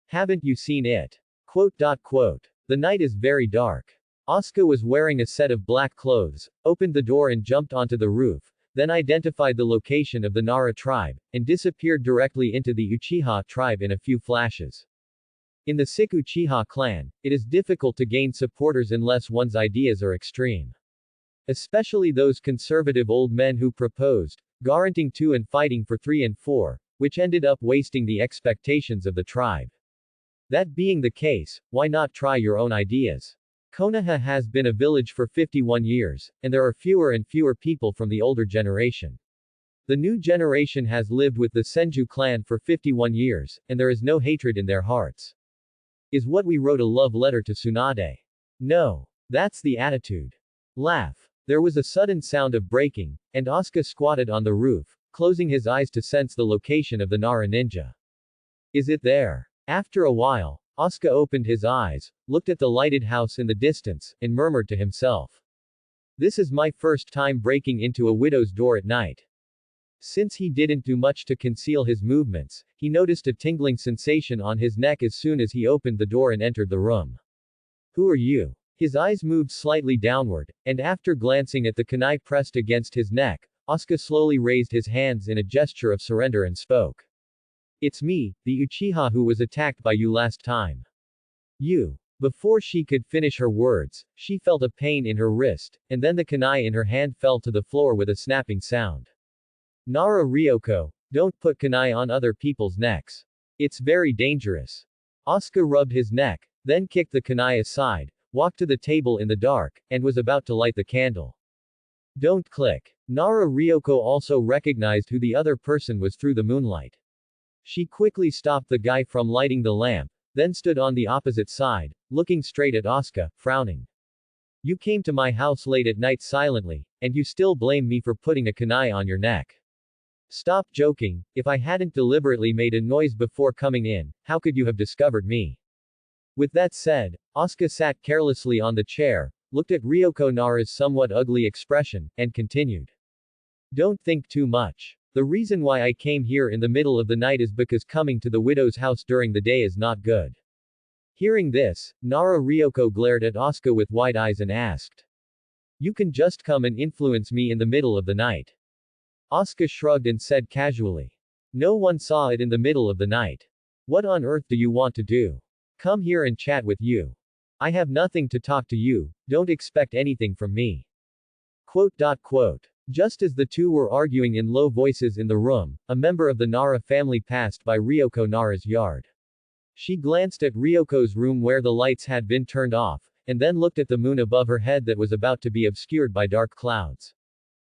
Haven't you seen it? Quote. The night is very dark. Asuka was wearing a set of black clothes, opened the door and jumped onto the roof, then identified the location of the Nara tribe, and disappeared directly into the Uchiha tribe in a few flashes. In the sick Uchiha clan, it is difficult to gain supporters unless one's ideas are extreme. Especially those conservative old men who proposed, guaranteeing 2 and fighting for 3 and 4, which ended up wasting the expectations of the tribe. That being the case, why not try your own ideas? Konoha has been a village for 51 years, and there are fewer and fewer people from the older generation. The new generation has lived with the Senju clan for 51 years, and there is no hatred in their hearts. Is what we wrote a love letter to Tsunade? No. That's the attitude. Laugh. There was a sudden sound of breaking, and Asuka squatted on the roof, closing his eyes to sense the location of the Nara ninja. Is it there? After a while, Asuka opened his eyes, looked at the lighted house in the distance, and murmured to himself. This is my first time breaking into a widow's door at night. Since he didn't do much to conceal his movements, he noticed a tingling sensation on his neck as soon as he opened the door and entered the room. Who are you? His eyes moved slightly downward, and after glancing at the kunai pressed against his neck, Asuka slowly raised his hands in a gesture of surrender and spoke. It's me, the Uchiha who was attacked by you last time. You. Before she could finish her words, she felt a pain in her wrist, and then the kunai in her hand fell to the floor with a snapping sound. Nara Ryoko, don't put kunai on other people's necks. It's very dangerous. Asuka rubbed his neck, then kicked the kunai aside, walked to the table in the dark, and was about to light the candle. Don't click. Nara Ryoko also recognized who the other person was through the moonlight. She quickly stopped the guy from lighting the lamp, then stood on the opposite side, looking straight at Asuka, frowning. You came to my house late at night silently, and you still blame me for putting a kunai on your neck. Stop joking. If I hadn't deliberately made a noise before coming in, how could you have discovered me? With that said, Asuka sat carelessly on the chair, looked at Ryoko Nara's somewhat ugly expression, and continued. Don't think too much. The reason why I came here in the middle of the night is because coming to the widow's house during the day is not good. Hearing this, Nara Ryoko glared at Asuka with wide eyes and asked. You can just come and influence me in the middle of the night. Asuka shrugged and said casually. No one saw it in the middle of the night. What on earth do you want to do? Come here and chat with you. I have nothing to talk to you, don't expect anything from me. Quote. Just as the two were arguing in low voices in the room, a member of the Nara family passed by Ryoko Nara's yard. She glanced at Ryoko's room where the lights had been turned off, and then looked at the moon above her head that was about to be obscured by dark clouds.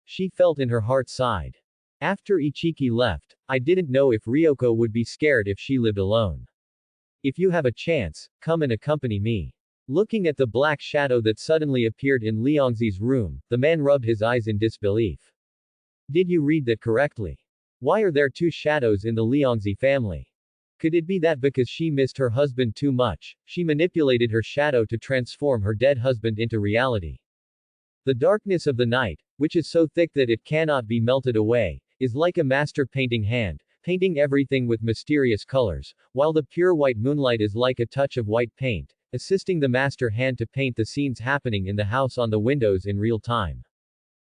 She felt in her heart sighed. After Ichiki left, I didn't know if Ryoko would be scared if she lived alone. If you have a chance, come and accompany me. Looking at the black shadow that suddenly appeared in Liangzi's room, the man rubbed his eyes in disbelief. Did you read that correctly? Why are there two shadows in the Liangzi family? Could it be that because she missed her husband too much, she manipulated her shadow to transform her dead husband into reality? The darkness of the night, which is so thick that it cannot be melted away, is like a master painting hand, painting everything with mysterious colors, while the pure white moonlight is like a touch of white paint, assisting the master hand to paint the scenes happening in the house on the windows in real time.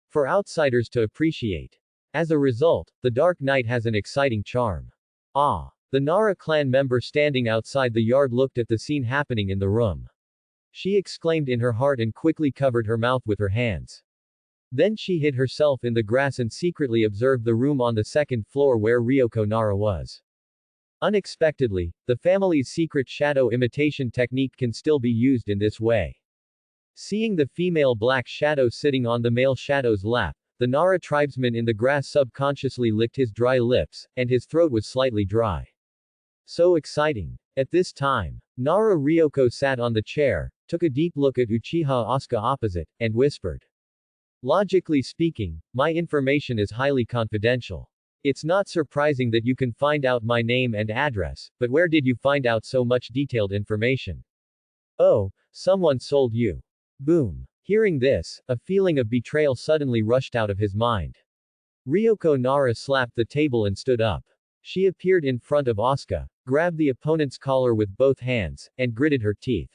For outsiders to appreciate. As a result, the dark night has an exciting charm. Ah! The Nara clan member standing outside the yard looked at the scene happening in the room. She exclaimed in her heart and quickly covered her mouth with her hands. Then she hid herself in the grass and secretly observed the room on the second floor where Ryoko Nara was. Unexpectedly, the family's secret shadow imitation technique can still be used in this way. Seeing the female black shadow sitting on the male shadow's lap, the Nara tribesman in the grass subconsciously licked his dry lips, and his throat was slightly dry. So exciting. At this time, Nara Ryoko sat on the chair, took a deep look at Uchiha Asuka opposite, and whispered. Logically speaking, my information is highly confidential. It's not surprising that you can find out my name and address, but where did you find out so much detailed information? Oh, someone sold you. Boom. Hearing this, a feeling of betrayal suddenly rushed out of his mind. Ryoko Nara slapped the table and stood up. She appeared in front of Asuka, grabbed the opponent's collar with both hands, and gritted her teeth.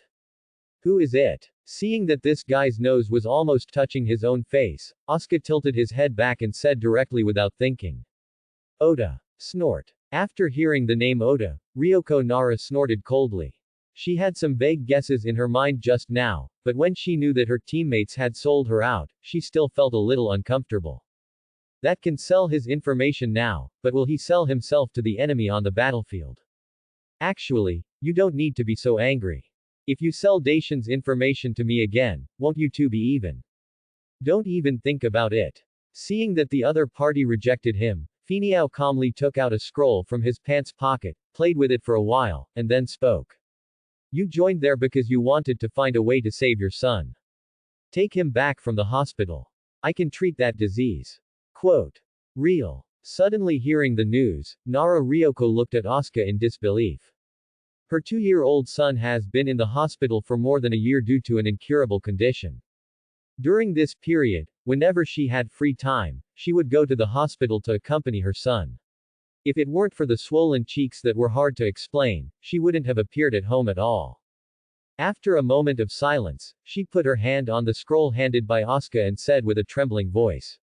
Who is it? Seeing that this guy's nose was almost touching his own face, Asuka tilted his head back and said directly without thinking. Oda. Snort. After hearing the name Oda, Ryoko Nara snorted coldly. She had some vague guesses in her mind just now, but when she knew that her teammates had sold her out, she still felt a little uncomfortable. That can sell his information now, but will he sell himself to the enemy on the battlefield? Actually, you don't need to be so angry. If you sell Dacian's information to me again, won't you two be even? Don't even think about it. Seeing that the other party rejected him, Finiao calmly took out a scroll from his pants pocket, played with it for a while, and then spoke. You joined there because you wanted to find a way to save your son. Take him back from the hospital. I can treat that disease. Quote. Real. Suddenly hearing the news, Nara Ryoko looked at Asuka in disbelief. Her 2-year-old son has been in the hospital for more than a year due to an incurable condition. During this period, whenever she had free time, she would go to the hospital to accompany her son. If it weren't for the swollen cheeks that were hard to explain, she wouldn't have appeared at home at all. After a moment of silence, she put her hand on the scroll handed by Asuka and said with a trembling voice.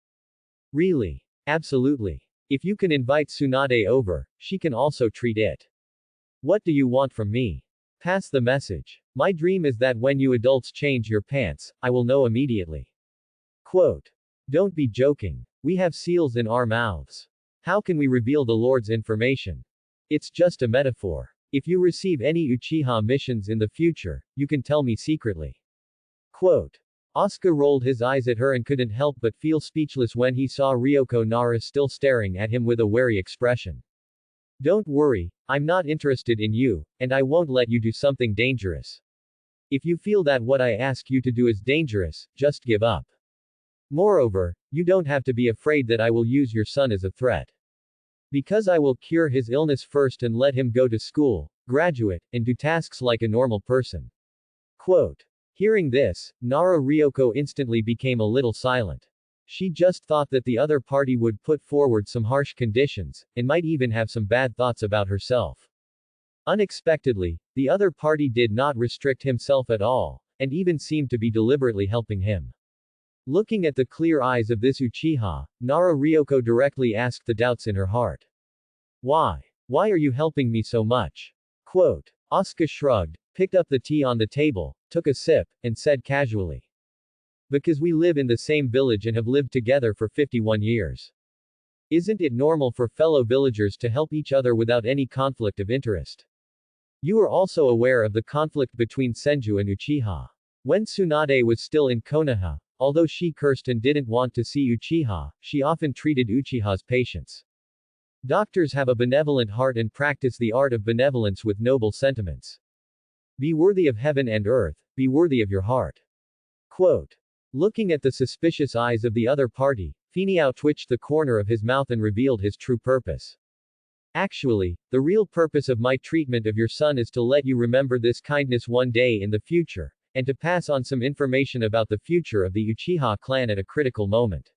Really? Absolutely. If you can invite Tsunade over, she can also treat it. What do you want from me? Pass the message. My dream is that when you adults change your pants, I will know immediately. Quote. Don't be joking. We have seals in our mouths. How can we reveal the Lord's information? It's just a metaphor. If you receive any Uchiha missions in the future, you can tell me secretly. Quote. Asuka rolled his eyes at her and couldn't help but feel speechless when he saw Ryoko Nara still staring at him with a wary expression. Don't worry, I'm not interested in you, and I won't let you do something dangerous. If you feel that what I ask you to do is dangerous, just give up. Moreover, you don't have to be afraid that I will use your son as a threat. Because I will cure his illness first and let him go to school, graduate, and do tasks like a normal person. Quote. Hearing this, Nara Ryoko instantly became a little silent. She just thought that the other party would put forward some harsh conditions, and might even have some bad thoughts about herself. Unexpectedly, the other party did not restrict himself at all, and even seemed to be deliberately helping him. Looking at the clear eyes of this Uchiha, Nara Ryoko directly asked the doubts in her heart. Why? Why are you helping me so much? Quote. Asuka shrugged, picked up the tea on the table, took a sip, and said casually. Because we live in the same village and have lived together for 51 years. Isn't it normal for fellow villagers to help each other without any conflict of interest? You are also aware of the conflict between Senju and Uchiha. When Tsunade was still in Konoha, although she cursed and didn't want to see Uchiha, she often treated Uchiha's patients. Doctors have a benevolent heart and practice the art of benevolence with noble sentiments. Be worthy of heaven and earth, be worthy of your heart. Quote. Looking at the suspicious eyes of the other party, Finiao twitched the corner of his mouth and revealed his true purpose. Actually, the real purpose of my treatment of your son is to let you remember this kindness one day in the future, and to pass on some information about the future of the Uchiha clan at a critical moment.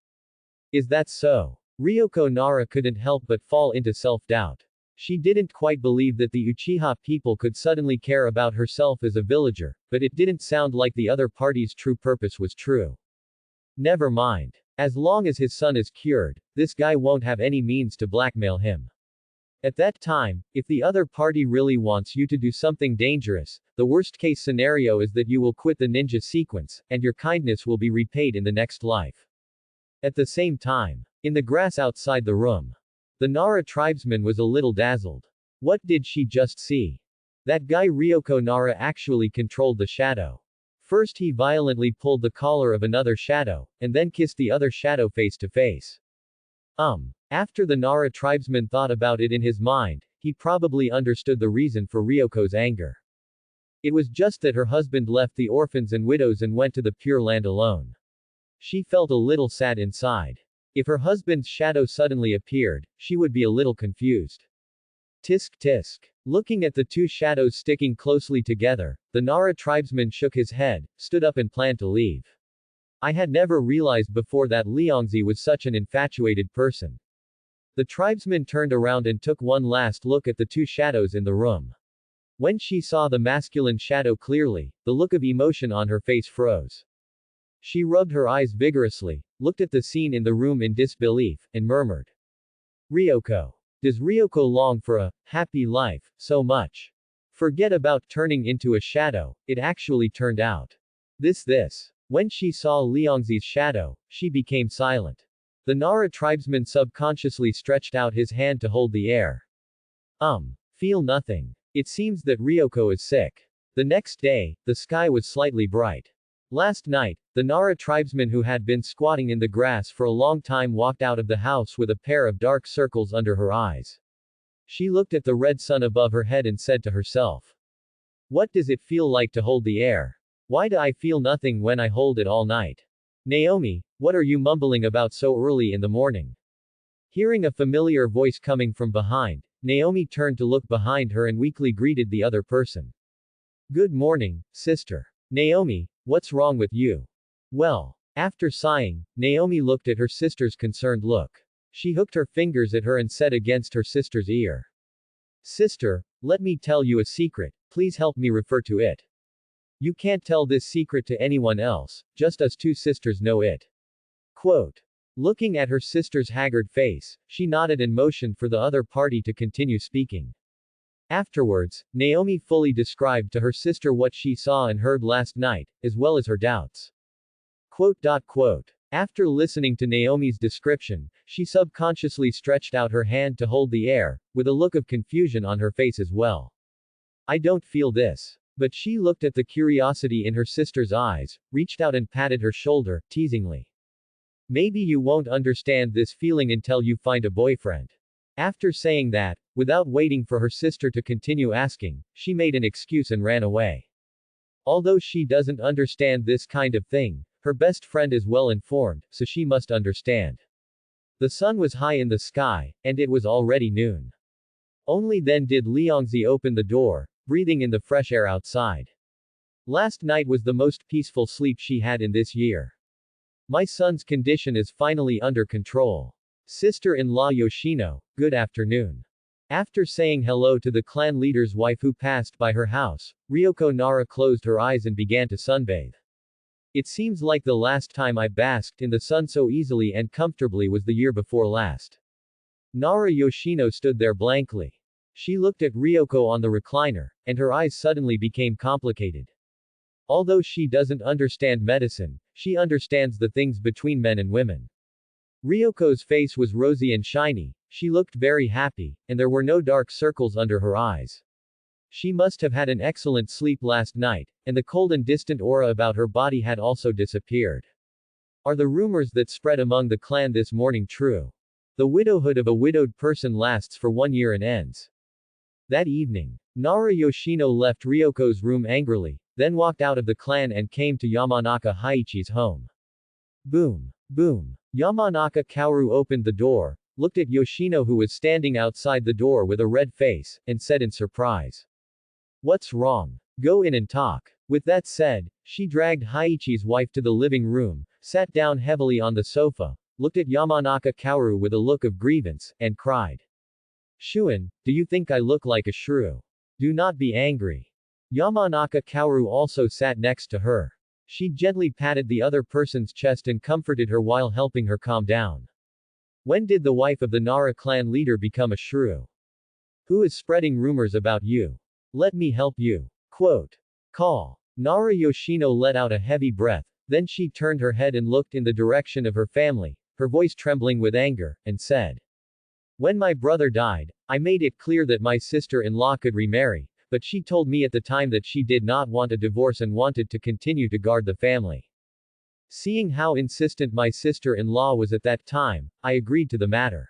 Is that so? Ryoko Nara couldn't help but fall into self-doubt. She didn't quite believe that the Uchiha people could suddenly care about herself as a villager, but it didn't sound like the other party's true purpose was true. Never mind. As long as his son is cured, this guy won't have any means to blackmail him. At that time, if the other party really wants you to do something dangerous, the worst-case scenario is that you will quit the ninja sequence, and your kindness will be repaid in the next life. At the same time, in the grass outside the room, the Nara tribesman was a little dazzled. What did she just see? That guy Ryoko Nara actually controlled the shadow. First he violently pulled the collar of another shadow, and then kissed the other shadow face to face. After the Nara tribesman thought about it in his mind, he probably understood the reason for Ryoko's anger. It was just that her husband left the orphans and widows and went to the Pure Land alone. She felt a little sad inside. If her husband's shadow suddenly appeared, she would be a little confused. Tisk tisk. Looking at the two shadows sticking closely together, the Nara tribesman shook his head, stood up and planned to leave. I had never realized before that Liangzi was such an infatuated person. The tribesman turned around and took one last look at the two shadows in the room. When she saw the masculine shadow clearly, the look of emotion on her face froze. She rubbed her eyes vigorously, looked at the scene in the room in disbelief, and murmured. Ryoko. Does Ryoko long for a happy life so much? Forget about turning into a shadow, it actually turned out. This. When she saw Liangzi's shadow, she became silent. The Nara tribesman subconsciously stretched out his hand to hold the air. Feel nothing. It seems that Ryoko is sick. The next day, the sky was slightly bright. Last night, the Nara tribesman who had been squatting in the grass for a long time walked out of the house with a pair of dark circles under her eyes. She looked at the red sun above her head and said to herself. What does it feel like to hold the air? Why do I feel nothing when I hold it all night? Naomi, what are you mumbling about so early in the morning? Hearing a familiar voice coming from behind, Naomi turned to look behind her and weakly greeted the other person. Good morning, sister. Naomi, what's wrong with you? Well, after sighing, Naomi looked at her sister's concerned look. She hooked her fingers at her and said against her sister's ear. Sister, let me tell you a secret, please help me refer to it. You can't tell this secret to anyone else, just us two sisters know it. Quote. Looking at her sister's haggard face, she nodded and motioned for the other party to continue speaking. Afterwards, Naomi fully described to her sister what she saw and heard last night, as well as her doubts. Quote. After listening to Naomi's description, she subconsciously stretched out her hand to hold the air, with a look of confusion on her face as well. I don't feel this. But she looked at the curiosity in her sister's eyes, reached out and patted her shoulder, teasingly. Maybe you won't understand this feeling until you find a boyfriend. After saying that, without waiting for her sister to continue asking, she made an excuse and ran away. Although she doesn't understand this kind of thing, her best friend is well informed, so she must understand. The sun was high in the sky, and it was already noon. Only then did Liangzi open the door, breathing in the fresh air outside. Last night was the most peaceful sleep she had in this year. My son's condition is finally under control. Sister-in-law Yoshino, good afternoon. After saying hello to the clan leader's wife who passed by her house, Ryoko Nara closed her eyes and began to sunbathe. It seems like the last time I basked in the sun so easily and comfortably was the year before last. Nara Yoshino stood there blankly. She looked at Ryoko on the recliner, and her eyes suddenly became complicated. Although she doesn't understand medicine, she understands the things between men and women. Ryoko's face was rosy and shiny, she looked very happy, and there were no dark circles under her eyes. She must have had an excellent sleep last night, and the cold and distant aura about her body had also disappeared. Are the rumors that spread among the clan this morning true? The widowhood of a widowed person lasts for 1 year and ends. That evening, Nara Yoshino left Ryoko's room angrily, then walked out of the clan and came to Yamanaka Haichi's home. Boom. Boom. Yamanaka Kaoru opened the door, looked at Yoshino who was standing outside the door with a red face, and said in surprise. What's wrong? Go in and talk. With that said, she dragged Haichi's wife to the living room, sat down heavily on the sofa, looked at Yamanaka Kaoru with a look of grievance, and cried. Shuin, do you think I look like a shrew? Do not be angry. Yamanaka Kaoru also sat next to her. She gently patted the other person's chest and comforted her while helping her calm down. When did the wife of the Nara clan leader become a shrew? Who is spreading rumors about you? Let me help you. Quote. Call. Nara Yoshino let out a heavy breath, then she turned her head and looked in the direction of her family, her voice trembling with anger, and said. When my brother died, I made it clear that my sister-in-law could remarry, but she told me at the time that she did not want a divorce and wanted to continue to guard the family. Seeing how insistent my sister-in-law was at that time, I agreed to the matter.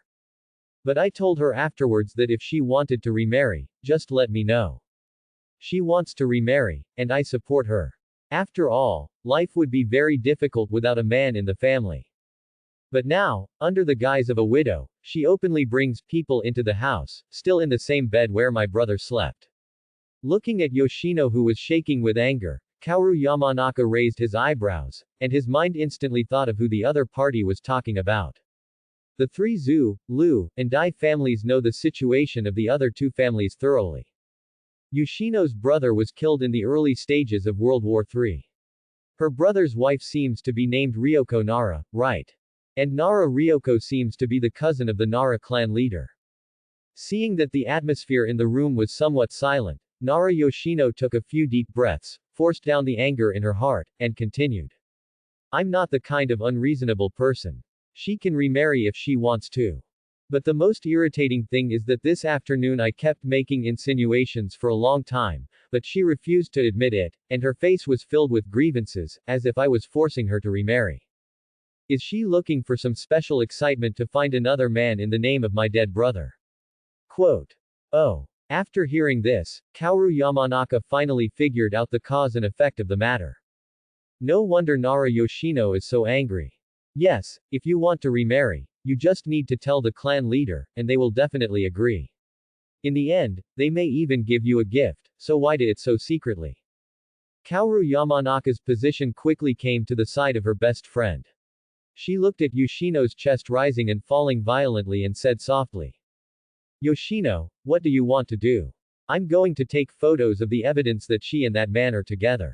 But I told her afterwards that if she wanted to remarry, just let me know. She wants to remarry, and I support her. After all, life would be very difficult without a man in the family. But now, under the guise of a widow, she openly brings people into the house, still in the same bed where my brother slept. Looking at Yoshino who was shaking with anger, Kaoru Yamanaka raised his eyebrows, and his mind instantly thought of who the other party was talking about. The three Zhu, Liu, and Dai families know the situation of the other two families thoroughly. Yoshino's brother was killed in the early stages of World War III. Her brother's wife seems to be named Ryoko Nara, right? And Nara Ryoko seems to be the cousin of the Nara clan leader. Seeing that the atmosphere in the room was somewhat silent, Nara Yoshino took a few deep breaths, forced down the anger in her heart, and continued. I'm not the kind of unreasonable person. She can remarry if she wants to. But the most irritating thing is that this afternoon I kept making insinuations for a long time, but she refused to admit it, and her face was filled with grievances, as if I was forcing her to remarry. Is she looking for some special excitement to find another man in the name of my dead brother? Quote. Oh. After hearing this, Kaoru Yamanaka finally figured out the cause and effect of the matter. No wonder Nara Yoshino is so angry. Yes, if you want to remarry, you just need to tell the clan leader, and they will definitely agree. In the end, they may even give you a gift, so why do it so secretly? Kaoru Yamanaka's position quickly came to the side of her best friend. She looked at Yoshino's chest rising and falling violently and said softly. Yoshino, what do you want to do? I'm going to take photos of the evidence that she and that man are together.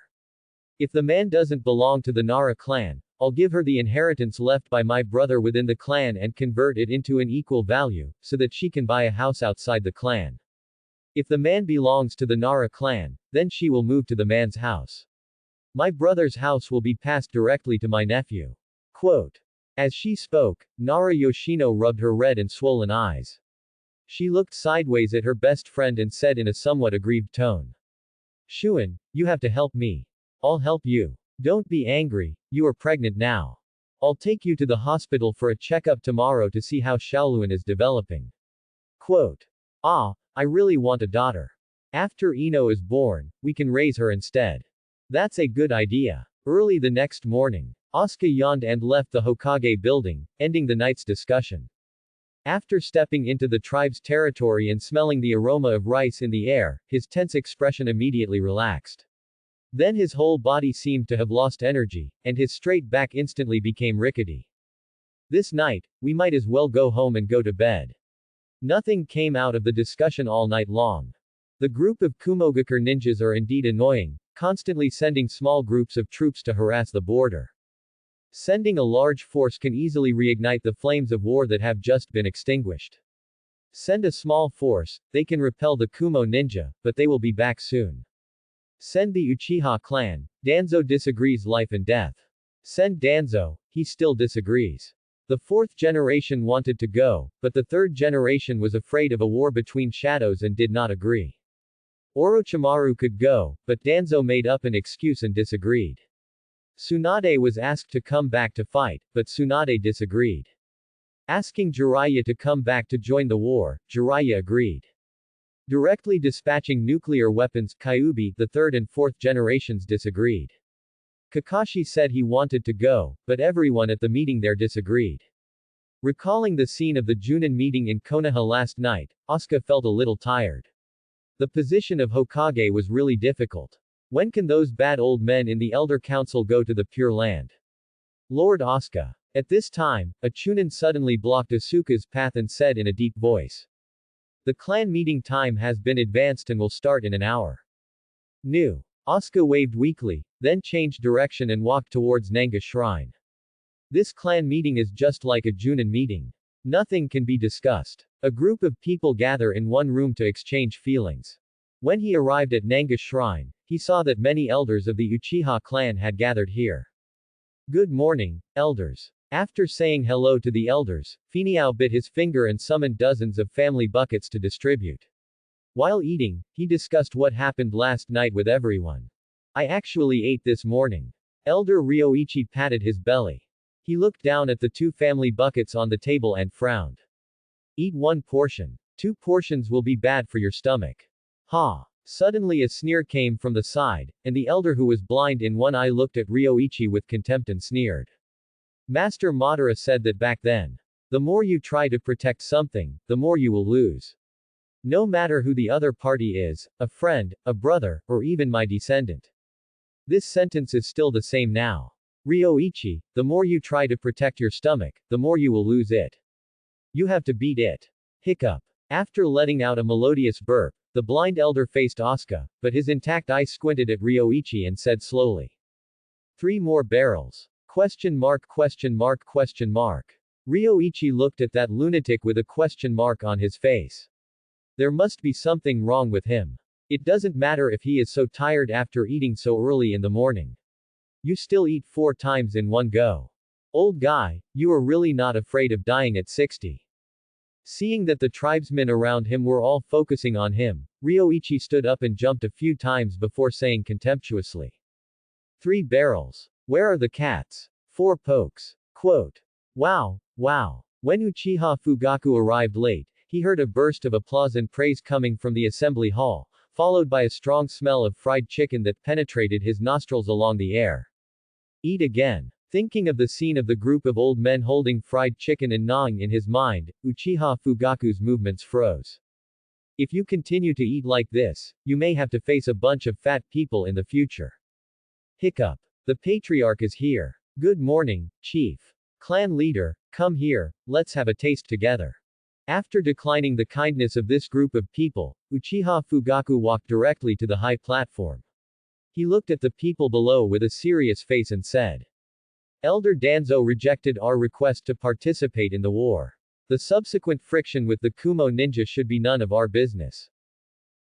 If the man doesn't belong to the Nara clan, I'll give her the inheritance left by my brother within the clan and convert it into an equal value, so that she can buy a house outside the clan. If the man belongs to the Nara clan, then she will move to the man's house. My brother's house will be passed directly to my nephew. Quote. As she spoke, Nara Yoshino rubbed her red and swollen eyes. She looked sideways at her best friend and said in a somewhat aggrieved tone. Shuin, you have to help me. I'll help you. Don't be angry, you are pregnant now. I'll take you to the hospital for a checkup tomorrow to see how Shaoluan is developing. Quote. Ah, I really want a daughter. After Ino is born, we can raise her instead. That's a good idea. Early the next morning, Asuka yawned and left the Hokage building, ending the night's discussion. After stepping into the tribe's territory and smelling the aroma of rice in the air, his tense expression immediately relaxed. Then his whole body seemed to have lost energy, and his straight back instantly became rickety. This night, we might as well go home and go to bed. Nothing came out of the discussion all night long. The group of Kumogakure ninjas are indeed annoying, constantly sending small groups of troops to harass the border. Sending a large force can easily reignite the flames of war that have just been extinguished. Send a small force, they can repel the Kumo ninja, but they will be back soon. Send the Uchiha clan, Danzo disagrees life and death. Send Danzo, he still disagrees. The fourth generation wanted to go, but the third generation was afraid of a war between shadows and did not agree. Orochimaru could go, but Danzo made up an excuse and disagreed. Tsunade was asked to come back to fight, but Tsunade disagreed. Asking Jiraiya to come back to join the war, Jiraiya agreed. Directly dispatching nuclear weapons, Kyuubi, the third and fourth generations disagreed. Kakashi said he wanted to go, but everyone at the meeting there disagreed. Recalling the scene of the Junin meeting in Konoha last night, Asuka felt a little tired. The position of Hokage was really difficult. When can those bad old men in the Elder Council go to the Pure Land? Lord Asuka. At this time, a Chunin suddenly blocked Asuka's path and said in a deep voice. The clan meeting time has been advanced and will start in an hour. New. Asuka waved weakly, then changed direction and walked towards Nanga Shrine. This clan meeting is just like a Junin meeting. Nothing can be discussed. A group of people gather in one room to exchange feelings. When he arrived at Nanga Shrine, he saw that many elders of the Uchiha clan had gathered here. Good morning, elders. After saying hello to the elders, Finiao bit his finger and summoned dozens of family buckets to distribute. While eating, he discussed what happened last night with everyone. I actually ate this morning. Elder Ryoichi patted his belly. He looked down at the two family buckets on the table and frowned. Eat one portion. 2 portions will be bad for your stomach. Ha! Suddenly a sneer came from the side, and the elder who was blind in one eye looked at Ryoichi with contempt and sneered. Master Madara said that back then. The more you try to protect something, the more you will lose. No matter who the other party is, a friend, a brother, or even my descendant. This sentence is still the same now. Ryoichi, the more you try to protect your stomach, the more you will lose it. You have to beat it. Hiccup. After letting out a melodious burp, the blind elder faced Asuka, but his intact eye squinted at Ryoichi and said slowly. 3 more barrels. Question mark question mark question mark. Ryoichi looked at that lunatic with a question mark on his face. There must be something wrong with him. It doesn't matter if he is so tired after eating so early in the morning. You still eat 4 times in one go. Old guy, you are really not afraid of dying at 60. Seeing that the tribesmen around him were all focusing on him, Ryoichi stood up and jumped a few times before saying contemptuously. 3 barrels. Where are the cats? 4 pokes. Quote. Wow, wow. When Uchiha Fugaku arrived late, he heard a burst of applause and praise coming from the assembly hall, followed by a strong smell of fried chicken that penetrated his nostrils along the air. Eat again. Thinking of the scene of the group of old men holding fried chicken and gnawing in his mind, Uchiha Fugaku's movements froze. If you continue to eat like this, you may have to face a bunch of fat people in the future. Hiccup. The patriarch is here. Good morning, chief. Clan leader, come here, let's have a taste together. After declining the kindness of this group of people, Uchiha Fugaku walked directly to the high platform. He looked at the people below with a serious face and said. Elder Danzo rejected our request to participate in the war. The subsequent friction with the Kumo ninja should be none of our business.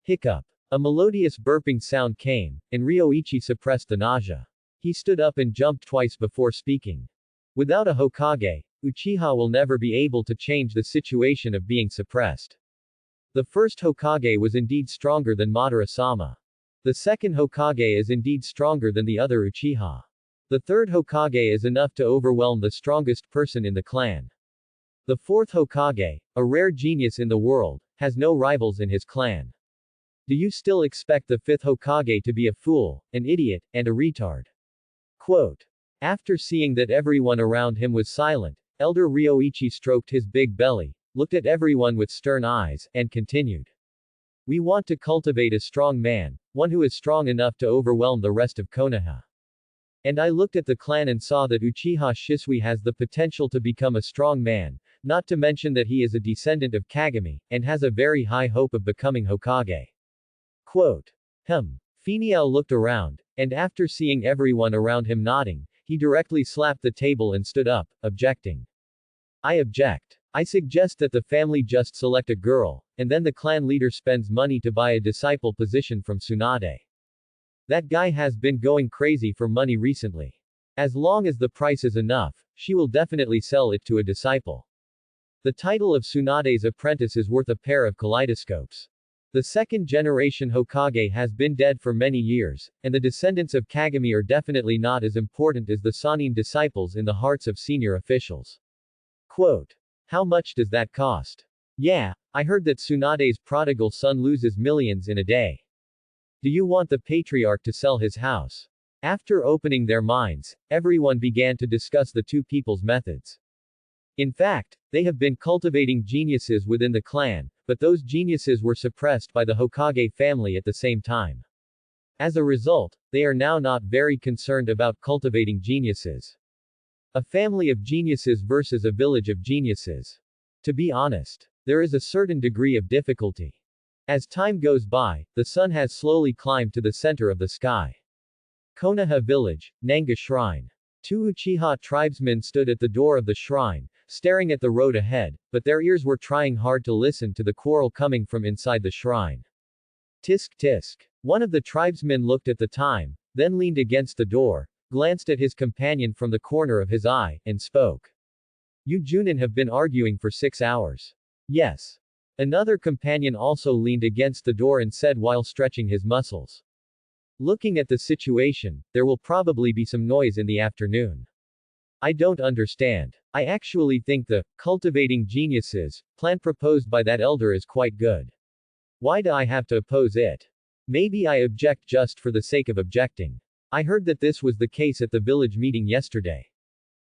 Hiccup. A melodious burping sound came, and Ryoichi suppressed the nausea. He stood up and jumped twice before speaking. Without a Hokage, Uchiha will never be able to change the situation of being suppressed. The first Hokage was indeed stronger than Madara-sama. The second Hokage is indeed stronger than the other Uchiha. The third Hokage is enough to overwhelm the strongest person in the clan. The fourth Hokage, a rare genius in the world, has no rivals in his clan. Do you still expect the fifth Hokage to be a fool, an idiot, and a retard? Quote. After seeing that everyone around him was silent, Elder Ryoichi stroked his big belly, looked at everyone with stern eyes, and continued. We want to cultivate a strong man, one who is strong enough to overwhelm the rest of Konoha. And I looked at the clan and saw that Uchiha Shisui has the potential to become a strong man, not to mention that he is a descendant of Kagami, and has a very high hope of becoming Hokage. Quote. Finiao looked around, and after seeing everyone around him nodding, he directly slapped the table and stood up, objecting. I object. I suggest that the family just select a girl, and then the clan leader spends money to buy a disciple position from Tsunade. That guy has been going crazy for money recently. As long as the price is enough, she will definitely sell it to a disciple. The title of Tsunade's apprentice is worth a pair of kaleidoscopes. The second generation Hokage has been dead for many years, and the descendants of Kagami are definitely not as important as the Sannin disciples in the hearts of senior officials. Quote. How much does that cost? Yeah, I heard that Tsunade's prodigal son loses millions in a day. Do you want the patriarch to sell his house? After opening their minds, everyone began to discuss the two people's methods. In fact, they have been cultivating geniuses within the clan, but those geniuses were suppressed by the Hokage family at the same time. As a result, they are now not very concerned about cultivating geniuses. A family of geniuses versus a village of geniuses. To be honest, there is a certain degree of difficulty. As time goes by, the sun has slowly climbed to the center of the sky. Konoha Village, Nanga Shrine. Two Uchiha tribesmen stood at the door of the shrine, staring at the road ahead, but their ears were trying hard to listen to the quarrel coming from inside the shrine. Tisk tisk. One of the tribesmen looked at the time, then leaned against the door, glanced at his companion from the corner of his eye, and spoke. You Junin have been arguing for 6 hours. Yes. Another companion also leaned against the door and said while stretching his muscles. Looking at the situation, there will probably be some noise in the afternoon. I don't understand. I actually think the cultivating geniuses plan proposed by that elder is quite good. Why do I have to oppose it? Maybe I object just for the sake of objecting. I heard that this was the case at the village meeting yesterday.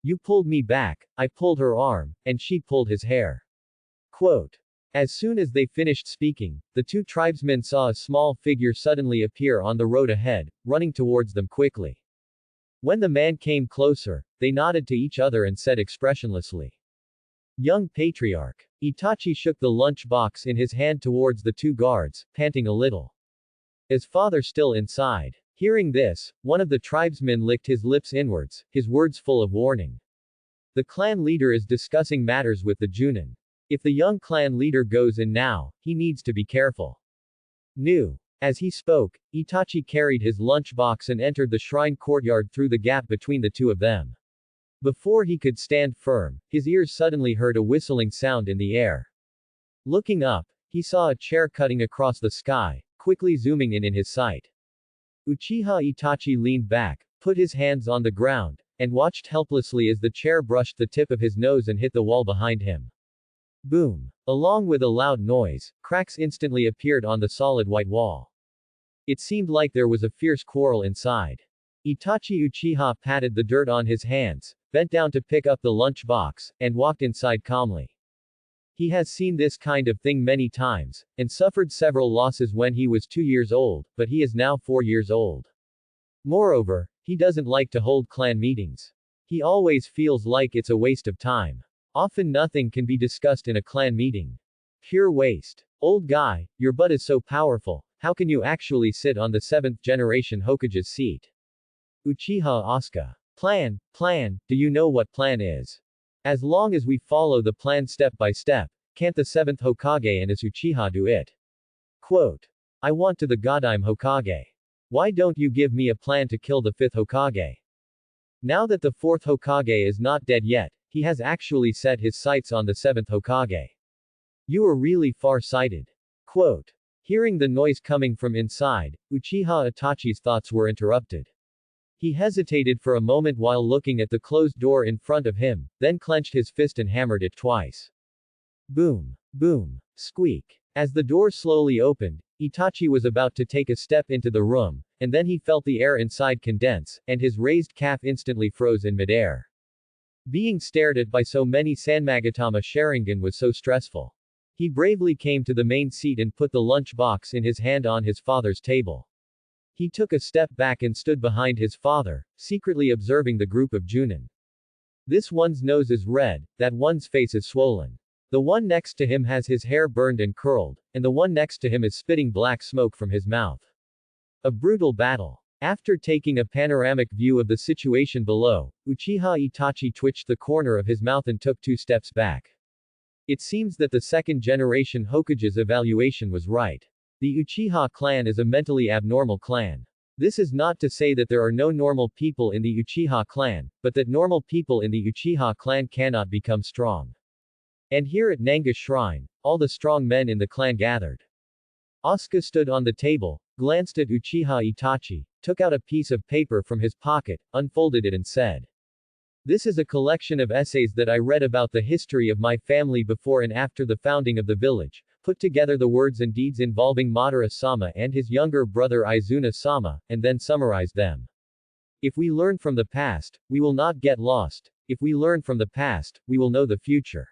You pulled me back, I pulled her arm, and she pulled his hair. Quote. As soon as they finished speaking, the two tribesmen saw a small figure suddenly appear on the road ahead, running towards them quickly. When the man came closer, they nodded to each other and said expressionlessly. Young Patriarch. Itachi shook the lunch box in his hand towards the two guards, panting a little. Is father still inside? Hearing this, one of the tribesmen licked his lips inwards, his words full of warning. The clan leader is discussing matters with the Junin. If the young clan leader goes in now, he needs to be careful. New. As he spoke, Itachi carried his lunchbox and entered the shrine courtyard through the gap between the two of them. Before he could stand firm, his ears suddenly heard a whistling sound in the air. Looking up, he saw a chair cutting across the sky, quickly zooming in his sight. Uchiha Itachi leaned back, put his hands on the ground, and watched helplessly as the chair brushed the tip of his nose and hit the wall behind him. Boom! Along with a loud noise, cracks instantly appeared on the solid white wall. It seemed like there was a fierce quarrel inside. Itachi Uchiha patted the dirt on his hands, bent down to pick up the lunchbox, and walked inside calmly. He has seen this kind of thing many times, and suffered several losses when he was 2 years old, but he is now 4 years old. Moreover, he doesn't like to hold clan meetings. He always feels like it's a waste of time. Often nothing can be discussed in a clan meeting. Pure waste. Old guy, your butt is so powerful, how can you actually sit on the 7th generation Hokage's seat? Uchiha Asuka. Plan, do you know what plan is? As long as we follow the plan step by step, can't the 7th Hokage and his Uchiha do it? Quote. I want to the Godime Hokage. Why don't you give me a plan to kill the 5th Hokage? Now that the 4th Hokage is not dead yet, he has actually set his sights on the 7th Hokage. You are really far-sighted. Quote. Hearing the noise coming from inside, Uchiha Itachi's thoughts were interrupted. He hesitated for a moment while looking at the closed door in front of him, then clenched his fist and hammered it twice. Boom. Boom. Squeak. As the door slowly opened, Itachi was about to take a step into the room, and then he felt the air inside condense, and his raised calf instantly froze in midair. Being stared at by so many Sanmagatama Sharingan was so stressful. He bravely came to the main seat and put the lunch box in his hand on his father's table. He took a step back and stood behind his father, secretly observing the group of Junin. This one's nose is red, that one's face is swollen. The one next to him has his hair burned and curled, and the one next to him is spitting black smoke from his mouth. A brutal battle. After taking a panoramic view of the situation below, Uchiha Itachi twitched the corner of his mouth and took 2 steps back. It seems that the second-generation Hokage's evaluation was right. The Uchiha clan is a mentally abnormal clan. This is not to say that there are no normal people in the Uchiha clan, but that normal people in the Uchiha clan cannot become strong. And here at Nanga Shrine, all the strong men in the clan gathered. Asuka stood on the table, glanced at Uchiha Itachi, took out a piece of paper from his pocket, unfolded it and said, "This is a collection of essays that I read about the history of my family before and after the founding of the village, put together the words and deeds involving Madara-sama and his younger brother Izuna-sama, and then summarized them. If we learn from the past, we will not get lost. If we learn from the past, we will know the future."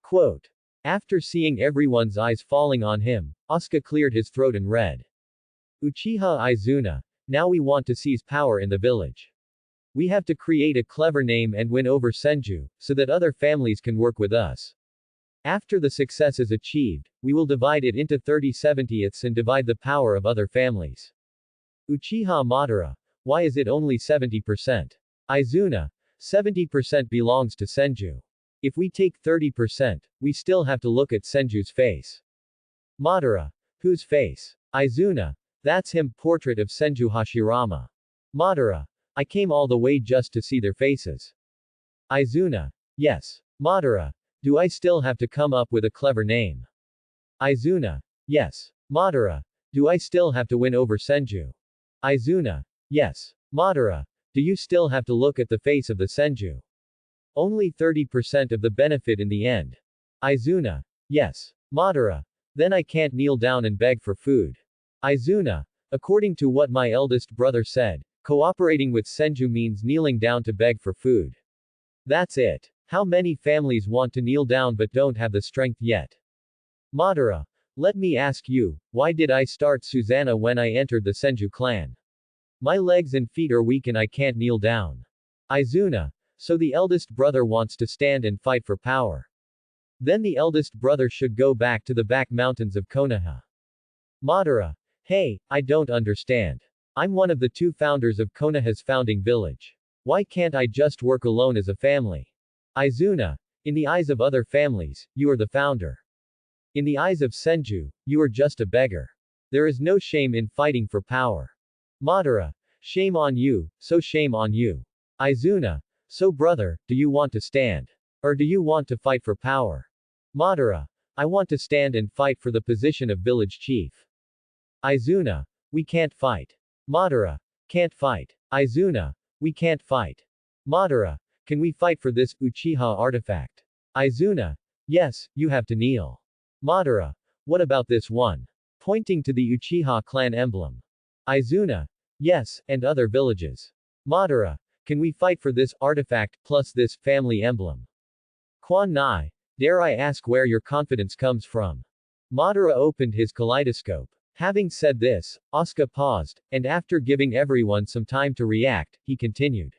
Quote. After seeing everyone's eyes falling on him, Asuka cleared his throat and read. Uchiha Izuna. Now we want to seize power in the village. We have to create a clever name and win over Senju, so that other families can work with us. After the success is achieved, we will divide it into 30/70ths and divide the power of other families. Uchiha Madara. Why is it only 70%? Izuna. 70% belongs to Senju. If we take 30%, we still have to look at Senju's face. Madara. Whose face? Izuna. That's him, portrait of Senju Hashirama. Madara. I came all the way just to see their faces. Izuna. Yes. Madara. Do I still have to come up with a clever name? Izuna. Yes. Madara. Do I still have to win over Senju? Izuna. Yes. Madara. Do you still have to look at the face of the Senju? Only 30% of the benefit in the end. Izuna. Yes. Madara. Then I can't kneel down and beg for food. Izuna. According to what my eldest brother said, cooperating with Senju means kneeling down to beg for food. That's it. How many families want to kneel down but don't have the strength yet? Madara. Let me ask you, why did I start Susanna when I entered the Senju clan? My legs and feet are weak and I can't kneel down. Izuna. So the eldest brother wants to stand and fight for power. Then the eldest brother should go back to the back mountains of Konoha. Madara. Hey, I don't understand. I'm one of the 2 founders of Konoha's founding village. Why can't I just work alone as a family? Izuna. In the eyes of other families, you are the founder. In the eyes of Senju, you are just a beggar. There is no shame in fighting for power. Madara. Shame on you, so shame on you. Izuna. So brother, do you want to stand? Or do you want to fight for power? Madara. I want to stand and fight for the position of village chief. Izuna. We can't fight. Madara. Can't fight. Izuna. We can't fight. Madara. Can we fight for this Uchiha artifact? Izuna. Yes, you have to kneel. Madara. What about this one? Pointing to the Uchiha clan emblem. Izuna. Yes, and other villages. Madara. Can we fight for this artifact, plus this family emblem? Quan Nai. Dare I ask where your confidence comes from? Madara opened his kaleidoscope. Having said this, Asuka paused, and after giving everyone some time to react, he continued.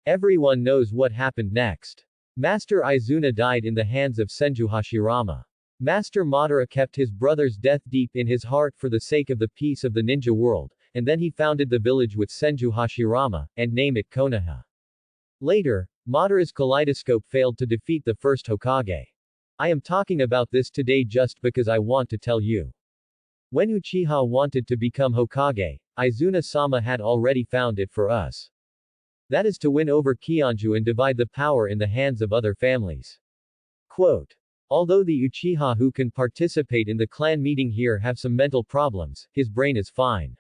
Everyone knows what happened next. Master Izuna died in the hands of Senju Hashirama. Master Madara kept his brother's death deep in his heart for the sake of the peace of the ninja world, and then he founded the village with Senju Hashirama, and named it Konoha. Later, Madara's kaleidoscope failed to defeat the first Hokage. I am talking about this today just because I want to tell you. When Uchiha wanted to become Hokage, Izuna-sama had already found it for us. That is to win over Kionju and divide the power in the hands of other families. Quote. Although the Uchiha who can participate in the clan meeting here have some mental problems, his brain is fine.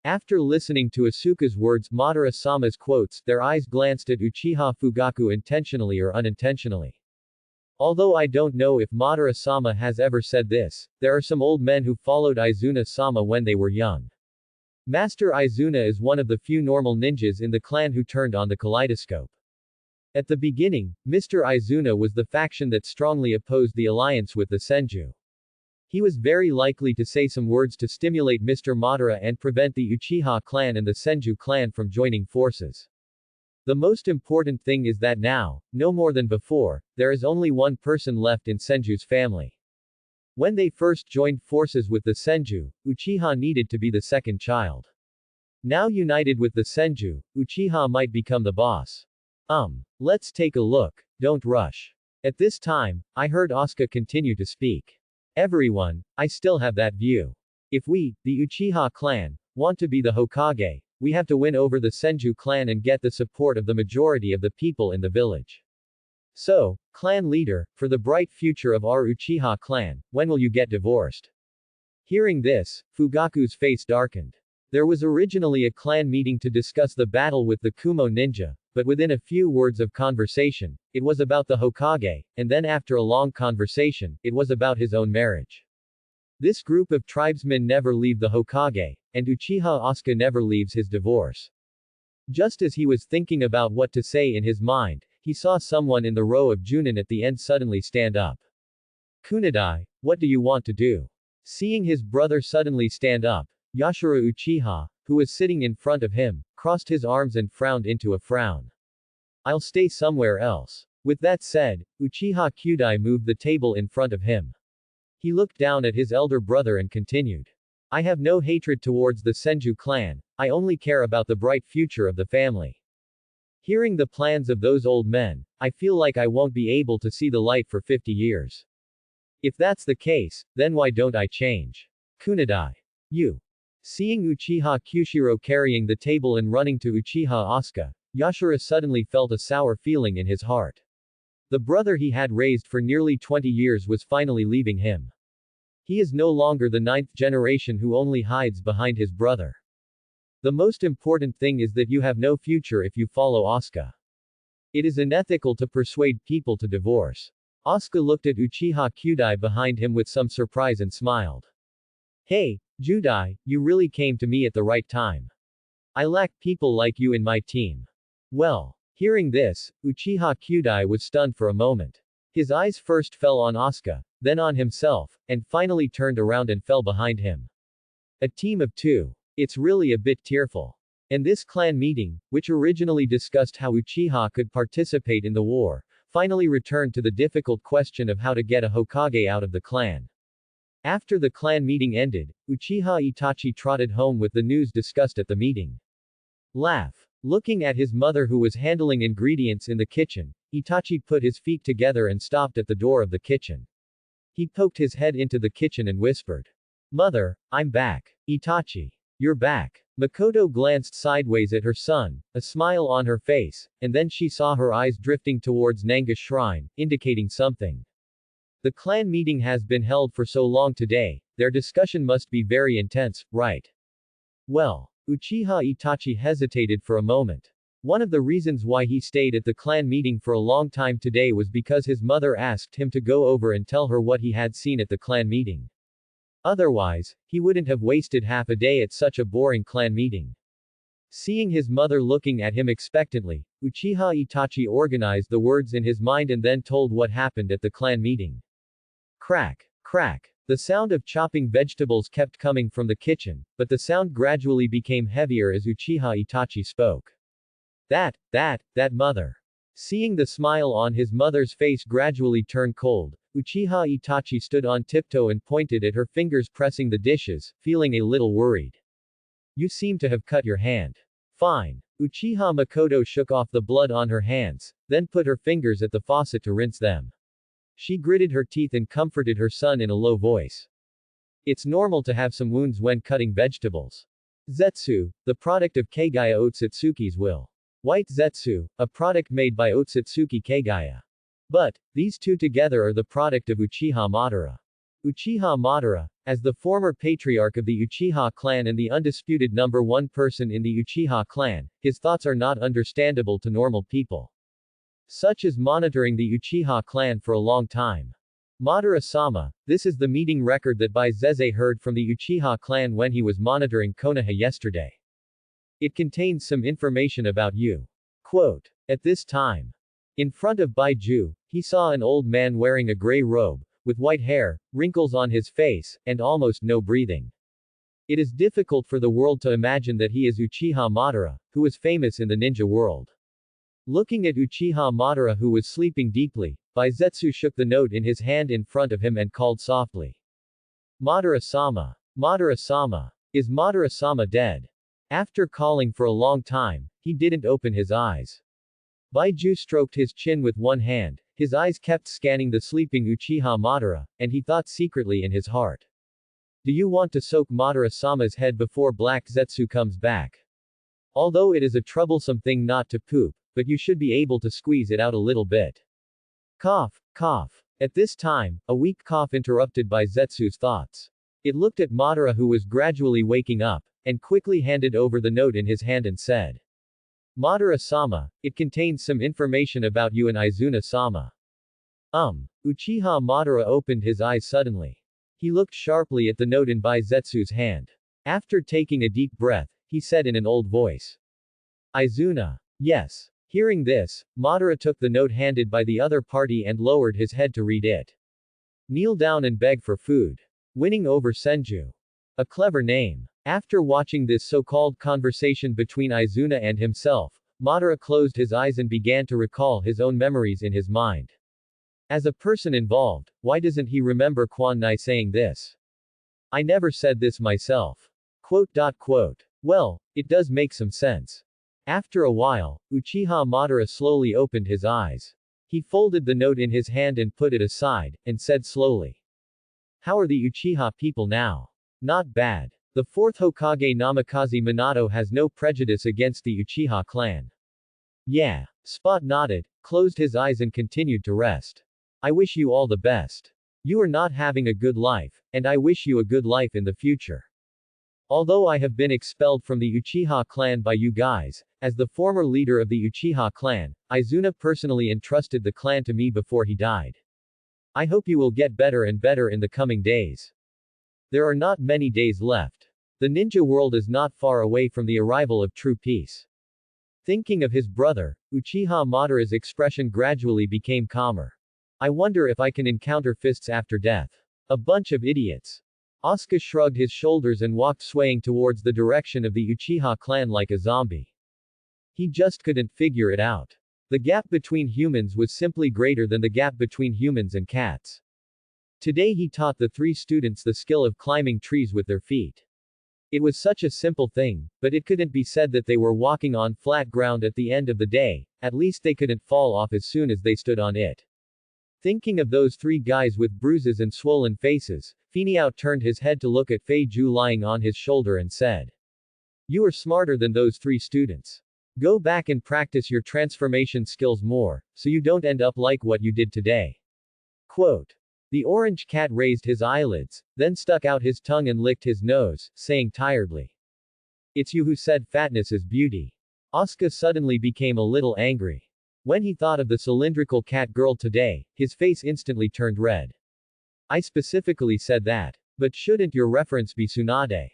After listening to Asuka's words, Madara-sama's quotes, their eyes glanced at Uchiha Fugaku intentionally or unintentionally. Although I don't know if Madara-sama has ever said this, there are some old men who followed Izuna-sama when they were young. Master Izuna is one of the few normal ninjas in the clan who turned on the kaleidoscope. At the beginning, Mr. Izuna was the faction that strongly opposed the alliance with the Senju. He was very likely to say some words to stimulate Mr. Madara and prevent the Uchiha clan and the Senju clan from joining forces. The most important thing is that now, no more than before, there is only one person left in Senju's family. When they first joined forces with the Senju, Uchiha needed to be the second child. Now united with the Senju, Uchiha might become the boss. Let's take a look. Don't rush. At this time, I heard Asuka continue to speak. Everyone, I still have that view. If we, the Uchiha clan, want to be the Hokage, we have to win over the Senju clan and get the support of the majority of the people in the village. So, clan leader, for the bright future of our Uchiha clan, when will you get divorced? Hearing this, Fugaku's face darkened. There was originally a clan meeting to discuss the battle with the Kumo ninja, but within a few words of conversation, it was about the Hokage, and then after a long conversation, it was about his own marriage. This group of tribesmen never leave the Hokage, and Uchiha Asuka never leaves his divorce. Just as he was thinking about what to say in his mind, he saw someone in the row of Junin at the end suddenly stand up. Kunadai, what do you want to do? Seeing his brother suddenly stand up, Yashiro Uchiha, who was sitting in front of him, crossed his arms and frowned into a frown. I'll stay somewhere else. With that said, Uchiha Kyudai moved the table in front of him. He looked down at his elder brother and continued. I have no hatred towards the Senju clan, I only care about the bright future of the family. Hearing the plans of those old men, I feel like I won't be able to see the light for 50 years. If that's the case, then why don't I change? Kunadai. You. Seeing Uchiha Kyushiro carrying the table and running to Uchiha Asuka, Yashiro suddenly felt a sour feeling in his heart. The brother he had raised for nearly 20 years was finally leaving him. He is no longer the ninth generation who only hides behind his brother. The most important thing is that you have no future if you follow Asuka. It is unethical to persuade people to divorce. Asuka looked at Uchiha Kyudai behind him with some surprise and smiled. Hey, Judai, you really came to me at the right time. I lack people like you in my team. Well, hearing this, Uchiha Kyudai was stunned for a moment. His eyes first fell on Asuka, then on himself, and finally turned around and fell behind him. A team of two. It's really a bit tearful. And this clan meeting, which originally discussed how Uchiha could participate in the war, finally returned to the difficult question of how to get a Hokage out of the clan. After the clan meeting ended, Uchiha Itachi trotted home with the news discussed at the meeting. Laugh. Looking at his mother who was handling ingredients in the kitchen, Itachi put his feet together and stopped at the door of the kitchen. He poked his head into the kitchen and whispered. Mother, I'm back. Itachi. You're back. Makoto glanced sideways at her son, a smile on her face, and then she saw her eyes drifting towards Nanga's shrine, indicating something. The clan meeting has been held for so long today, their discussion must be very intense, right? Well, Uchiha Itachi hesitated for a moment. One of the reasons why he stayed at the clan meeting for a long time today was because his mother asked him to go over and tell her what he had seen at the clan meeting. Otherwise, he wouldn't have wasted half a day at such a boring clan meeting. Seeing his mother looking at him expectantly, Uchiha Itachi organized the words in his mind and then told what happened at the clan meeting. Crack, crack. The sound of chopping vegetables kept coming from the kitchen, but the sound gradually became heavier as Uchiha Itachi spoke. That mother. Seeing the smile on his mother's face gradually turn cold, Uchiha Itachi stood on tiptoe and pointed at her fingers pressing the dishes, feeling a little worried. You seem to have cut your hand. Fine. Uchiha Makoto shook off the blood on her hands, then put her fingers at the faucet to rinse them. She gritted her teeth and comforted her son in a low voice. It's normal to have some wounds when cutting vegetables. Zetsu, the product of Kagaya Otsutsuki's will. White Zetsu, a product made by Otsutsuki Kagaya. But, these two together are the product of Uchiha Madara. Uchiha Madara, as the former patriarch of the Uchiha clan and the undisputed number one person in the Uchiha clan, his thoughts are not understandable to normal people. Such as monitoring the Uchiha clan for a long time. Madara-sama, this is the meeting record that Baizeze heard from the Uchiha clan when he was monitoring Konoha yesterday. It contains some information about you. Quote. At this time. In front of Baiju, he saw an old man wearing a gray robe, with white hair, wrinkles on his face, and almost no breathing. It is difficult for the world to imagine that he is Uchiha Madara, who was famous in the ninja world. Looking at Uchiha Madara who was sleeping deeply, Baizetsu shook the note in his hand in front of him and called softly. Madara-sama. Madara-sama. Is Madara-sama dead? After calling for a long time, he didn't open his eyes. Baiju stroked his chin with one hand, his eyes kept scanning the sleeping Uchiha Madara, and he thought secretly in his heart. Do you want to soak Madara-sama's head before Black Zetsu comes back? Although it is a troublesome thing not to poop, but you should be able to squeeze it out a little bit. Cough, cough. At this time, a weak cough interrupted Baizetsu's thoughts. It looked at Madara who was gradually waking up, and quickly handed over the note in his hand and said. Madara-sama, it contains some information about you and Izuna-sama. Uchiha Madara opened his eyes suddenly. He looked sharply at the note in Baizetsu's hand. After taking a deep breath, he said in an old voice. Izuna. Yes. Hearing this, Madara took the note handed by the other party and lowered his head to read it. Kneel down and beg for food. Winning over Senju. A clever name. After watching this so-called conversation between Izuna and himself, Madara closed his eyes and began to recall his own memories in his mind. As a person involved, why doesn't he remember Quan Nai saying this? I never said this myself. Well, it does make some sense. After a while, Uchiha Madara slowly opened his eyes. He folded the note in his hand and put it aside, and said slowly. How are the Uchiha people now? Not bad. The fourth Hokage Namikaze Minato has no prejudice against the Uchiha clan. Yeah. Spot nodded, closed his eyes and continued to rest. I wish you all the best. You are not having a good life, and I wish you a good life in the future. Although I have been expelled from the Uchiha clan by you guys, as the former leader of the Uchiha clan, Izuna personally entrusted the clan to me before he died. I hope you will get better and better in the coming days. There are not many days left. The ninja world is not far away from the arrival of true peace. Thinking of his brother, Uchiha Madara's expression gradually became calmer. I wonder if I can encounter fists after death. A bunch of idiots. Asuka shrugged his shoulders and walked swaying towards the direction of the Uchiha clan like a zombie. He just couldn't figure it out. The gap between humans was simply greater than the gap between humans and cats. Today he taught the 3 students the skill of climbing trees with their feet. It was such a simple thing, but it couldn't be said that they were walking on flat ground at the end of the day, at least they couldn't fall off as soon as they stood on it. Thinking of those 3 guys with bruises and swollen faces, Finiao turned his head to look at Fei Ju lying on his shoulder and said. You are smarter than those 3 students. Go back and practice your transformation skills more, so you don't end up like what you did today. Quote. The orange cat raised his eyelids, then stuck out his tongue and licked his nose, saying tiredly. It's you who said fatness is beauty. Asuka suddenly became a little angry. When he thought of the cylindrical cat girl today, his face instantly turned red. I specifically said that. But shouldn't your reference be Tsunade?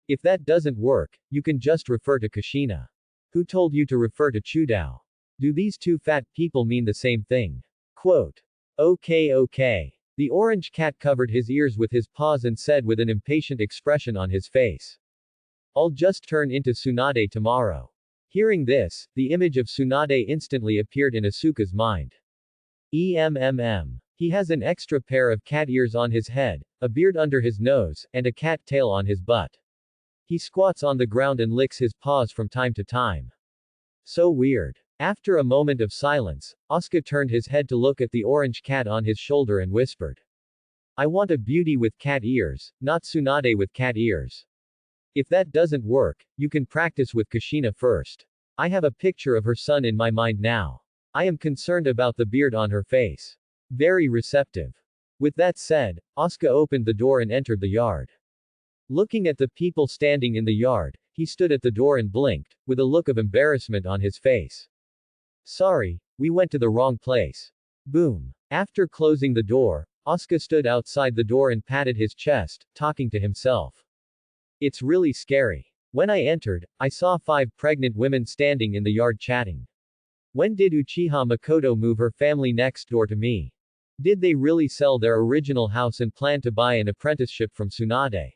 If that doesn't work, you can just refer to Kushina. Who told you to refer to Chudao? Do these 2 fat people mean the same thing? Quote. Okay. The orange cat covered his ears with his paws and said with an impatient expression on his face. I'll just turn into Tsunade tomorrow. Hearing this, the image of Tsunade instantly appeared in Asuka's mind. He has an extra pair of cat ears on his head, a beard under his nose, and a cat tail on his butt. He squats on the ground and licks his paws from time to time. So weird. After a moment of silence, Asuka turned his head to look at the orange cat on his shoulder and whispered. I want a beauty with cat ears, not Tsunade with cat ears. If that doesn't work, you can practice with Kushina first. I have a picture of her son in my mind now. I am concerned about the beard on her face. Very receptive. With that said, Asuka opened the door and entered the yard. Looking at the people standing in the yard, he stood at the door and blinked, with a look of embarrassment on his face. Sorry, we went to the wrong place. Boom. After closing the door, Asuka stood outside the door and patted his chest, talking to himself. It's really scary. When I entered, I saw 5 pregnant women standing in the yard chatting. When did Uchiha Makoto move her family next door to me? Did they really sell their original house and plan to buy an apprenticeship from Tsunade?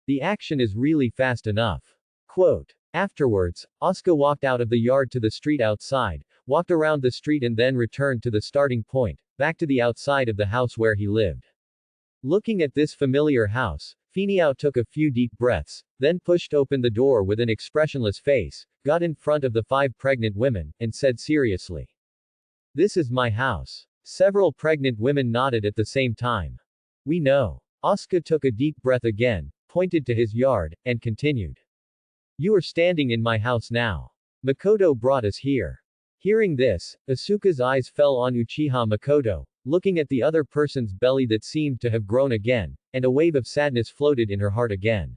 The action is really fast enough. Quote. Afterwards, Asuka walked out of the yard to the street outside, walked around the street and then returned to the starting point, back to the outside of the house where he lived. Looking at this familiar house, Finiao took a few deep breaths, then pushed open the door with an expressionless face, got in front of the 5 pregnant women, and said seriously. This is my house. Several pregnant women nodded at the same time. We know. Asuka took a deep breath again, pointed to his yard, and continued. You are standing in my house now. Makoto brought us here. Hearing this, Asuka's eyes fell on Uchiha Makoto, looking at the other person's belly that seemed to have grown again, and a wave of sadness floated in her heart again.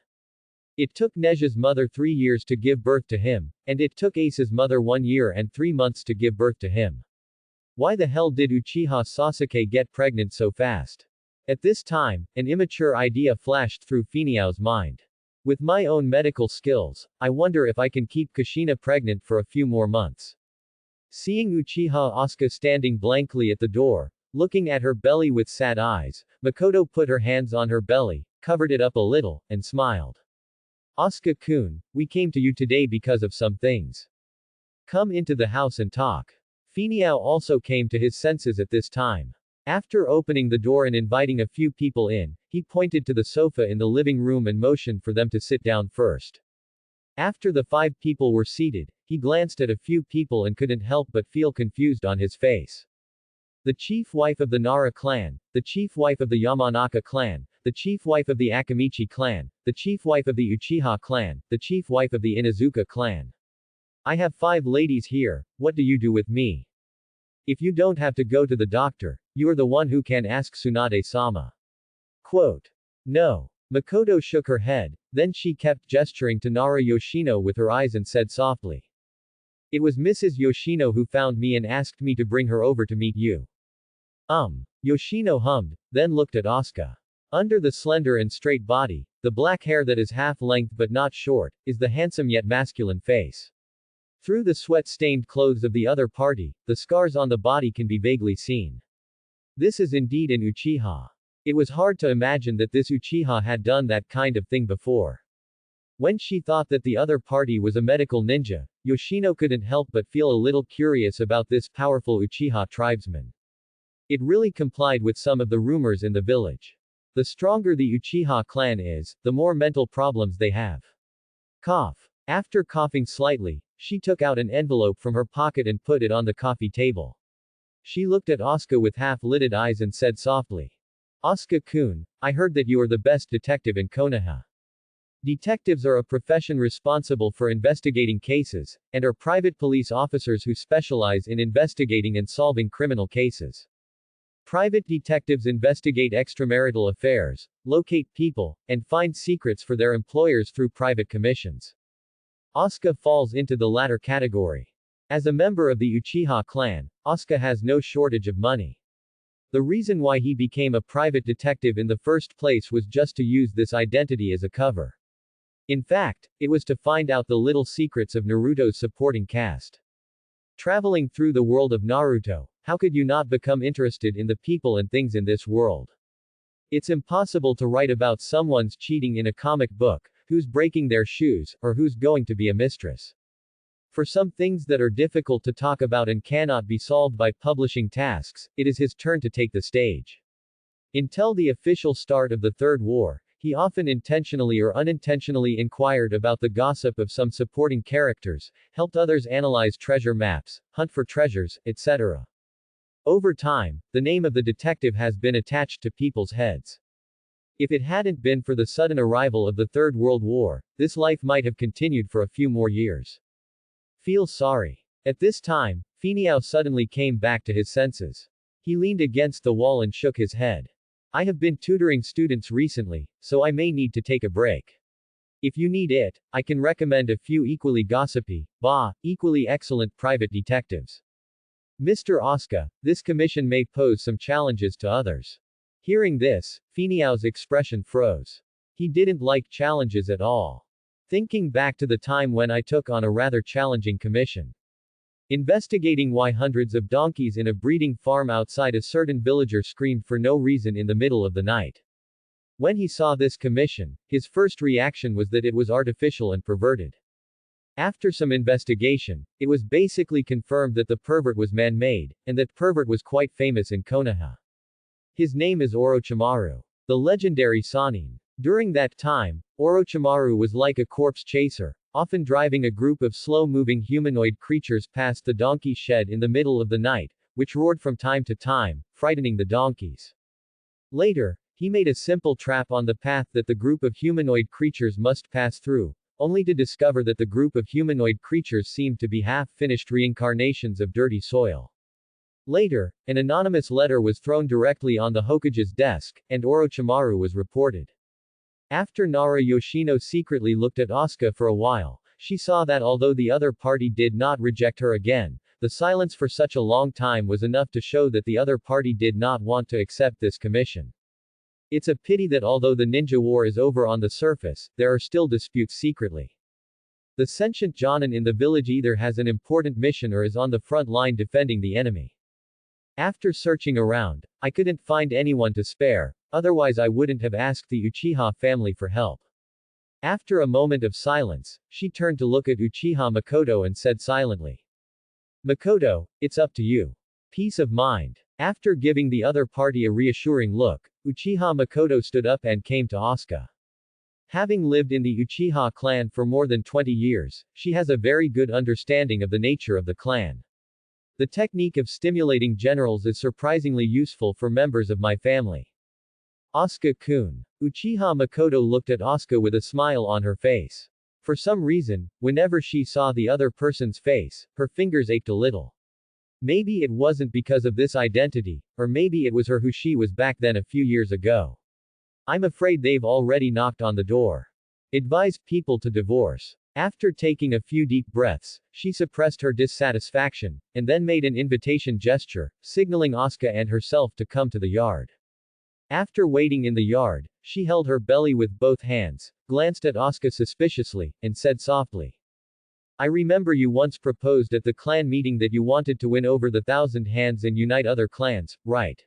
It took Neji's mother 3 years to give birth to him, and it took Ace's mother 1 year and 3 months to give birth to him. Why the hell did Uchiha Sasuke get pregnant so fast? At this time, an immature idea flashed through Finiao's mind. With my own medical skills, I wonder if I can keep Kushina pregnant for a few more months. Seeing Uchiha Asuka standing blankly at the door, looking at her belly with sad eyes, Makoto put her hands on her belly, covered it up a little, and smiled. Asuka-kun, we came to you today because of some things. Come into the house and talk. Finiao also came to his senses at this time. After opening the door and inviting a few people in, he pointed to the sofa in the living room and motioned for them to sit down first. After the 5 people were seated, he glanced at a few people and couldn't help but feel confused on his face. The chief wife of the Nara clan, the chief wife of the Yamanaka clan, the chief wife of the Akamichi clan, the chief wife of the Uchiha clan, the chief wife of the Inuzuka clan. I have 5 ladies here, what do you do with me? If you don't have to go to the doctor, you are the one who can ask Tsunade-sama. Quote. No. Makoto shook her head, then she kept gesturing to Nara Yoshino with her eyes and said softly. It was Mrs. Yoshino who found me and asked me to bring her over to meet you. Yoshino hummed, then looked at Asuka. Under the slender and straight body, the black hair that is half-length but not short, is the handsome yet masculine face. Through the sweat-stained clothes of the other party, the scars on the body can be vaguely seen. This is indeed an Uchiha. It was hard to imagine that this Uchiha had done that kind of thing before. When she thought that the other party was a medical ninja, Yoshino couldn't help but feel a little curious about this powerful Uchiha tribesman. It really complied with some of the rumors in the village. The stronger the Uchiha clan is, the more mental problems they have. Cough. After coughing slightly, she took out an envelope from her pocket and put it on the coffee table. She looked at Asuka with half-lidded eyes and said softly. Asuka-kun, I heard that you are the best detective in Konoha. Detectives are a profession responsible for investigating cases, and are private police officers who specialize in investigating and solving criminal cases. Private detectives investigate extramarital affairs, locate people, and find secrets for their employers through private commissions. Asuka falls into the latter category. As a member of the Uchiha clan, Asuka has no shortage of money. The reason why he became a private detective in the first place was just to use this identity as a cover. In fact, it was to find out the little secrets of Naruto's supporting cast. Traveling through the world of Naruto, how could you not become interested in the people and things in this world? It's impossible to write about someone's cheating in a comic book, who's breaking their shoes, or who's going to be a mistress. For some things that are difficult to talk about and cannot be solved by publishing tasks, it is his turn to take the stage. Until the official start of the Third War, he often intentionally or unintentionally inquired about the gossip of some supporting characters, helped others analyze treasure maps, hunt for treasures, etc. Over time, the name of the detective has been attached to people's heads. If it hadn't been for the sudden arrival of the Third World War, this life might have continued for a few more years. Feel sorry. At this time, Finiao suddenly came back to his senses. He leaned against the wall and shook his head. I have been tutoring students recently, so I may need to take a break. If you need it, I can recommend a few equally gossipy, equally excellent private detectives. Mr. Asuka, this commission may pose some challenges to others. Hearing this, Finiao's expression froze. He didn't like challenges at all. Thinking back to the time when I took on a rather challenging commission. Investigating why hundreds of donkeys in a breeding farm outside a certain villager screamed for no reason in the middle of the night. When he saw this commission, his first reaction was that it was artificial and perverted. After some investigation, it was basically confirmed that the pervert was man-made, and that pervert was quite famous in Konoha. His name is Orochimaru, the legendary Sannin. During that time, Orochimaru was like a corpse chaser, often driving a group of slow-moving humanoid creatures past the donkey shed in the middle of the night, which roared from time to time, frightening the donkeys. Later, he made a simple trap on the path that the group of humanoid creatures must pass through, only to discover that the group of humanoid creatures seemed to be half-finished reincarnations of dirty soil. Later, an anonymous letter was thrown directly on the Hokage's desk, and Orochimaru was reported. After Nara Yoshino secretly looked at Asuka for a while, she saw that although the other party did not reject her again, the silence for such a long time was enough to show that the other party did not want to accept this commission. It's a pity that although the ninja war is over on the surface, there are still disputes secretly. The sentient Jonin in the village either has an important mission or is on the front line defending the enemy. After searching around, I couldn't find anyone to spare, otherwise I wouldn't have asked the Uchiha family for help. After a moment of silence, she turned to look at Uchiha Makoto and said silently. Makoto, it's up to you. Peace of mind. After giving the other party a reassuring look, Uchiha Makoto stood up and came to Asuka. Having lived in the Uchiha clan for more than 20 years, she has a very good understanding of the nature of the clan. The technique of stimulating generals is surprisingly useful for members of my family. Asuka-kun. Uchiha Makoto looked at Asuka with a smile on her face. For some reason, whenever she saw the other person's face, her fingers ached a little. Maybe it wasn't because of this identity, or maybe it was her who she was back then a few years ago. I'm afraid they've already knocked on the door. Advise people to divorce. After taking a few deep breaths, she suppressed her dissatisfaction, and then made an invitation gesture, signaling Asuka and herself to come to the yard. After waiting in the yard, she held her belly with both hands, glanced at Asuka suspiciously, and said softly. I remember you once proposed at the clan meeting that you wanted to win over the 1,000 hands and unite other clans, right?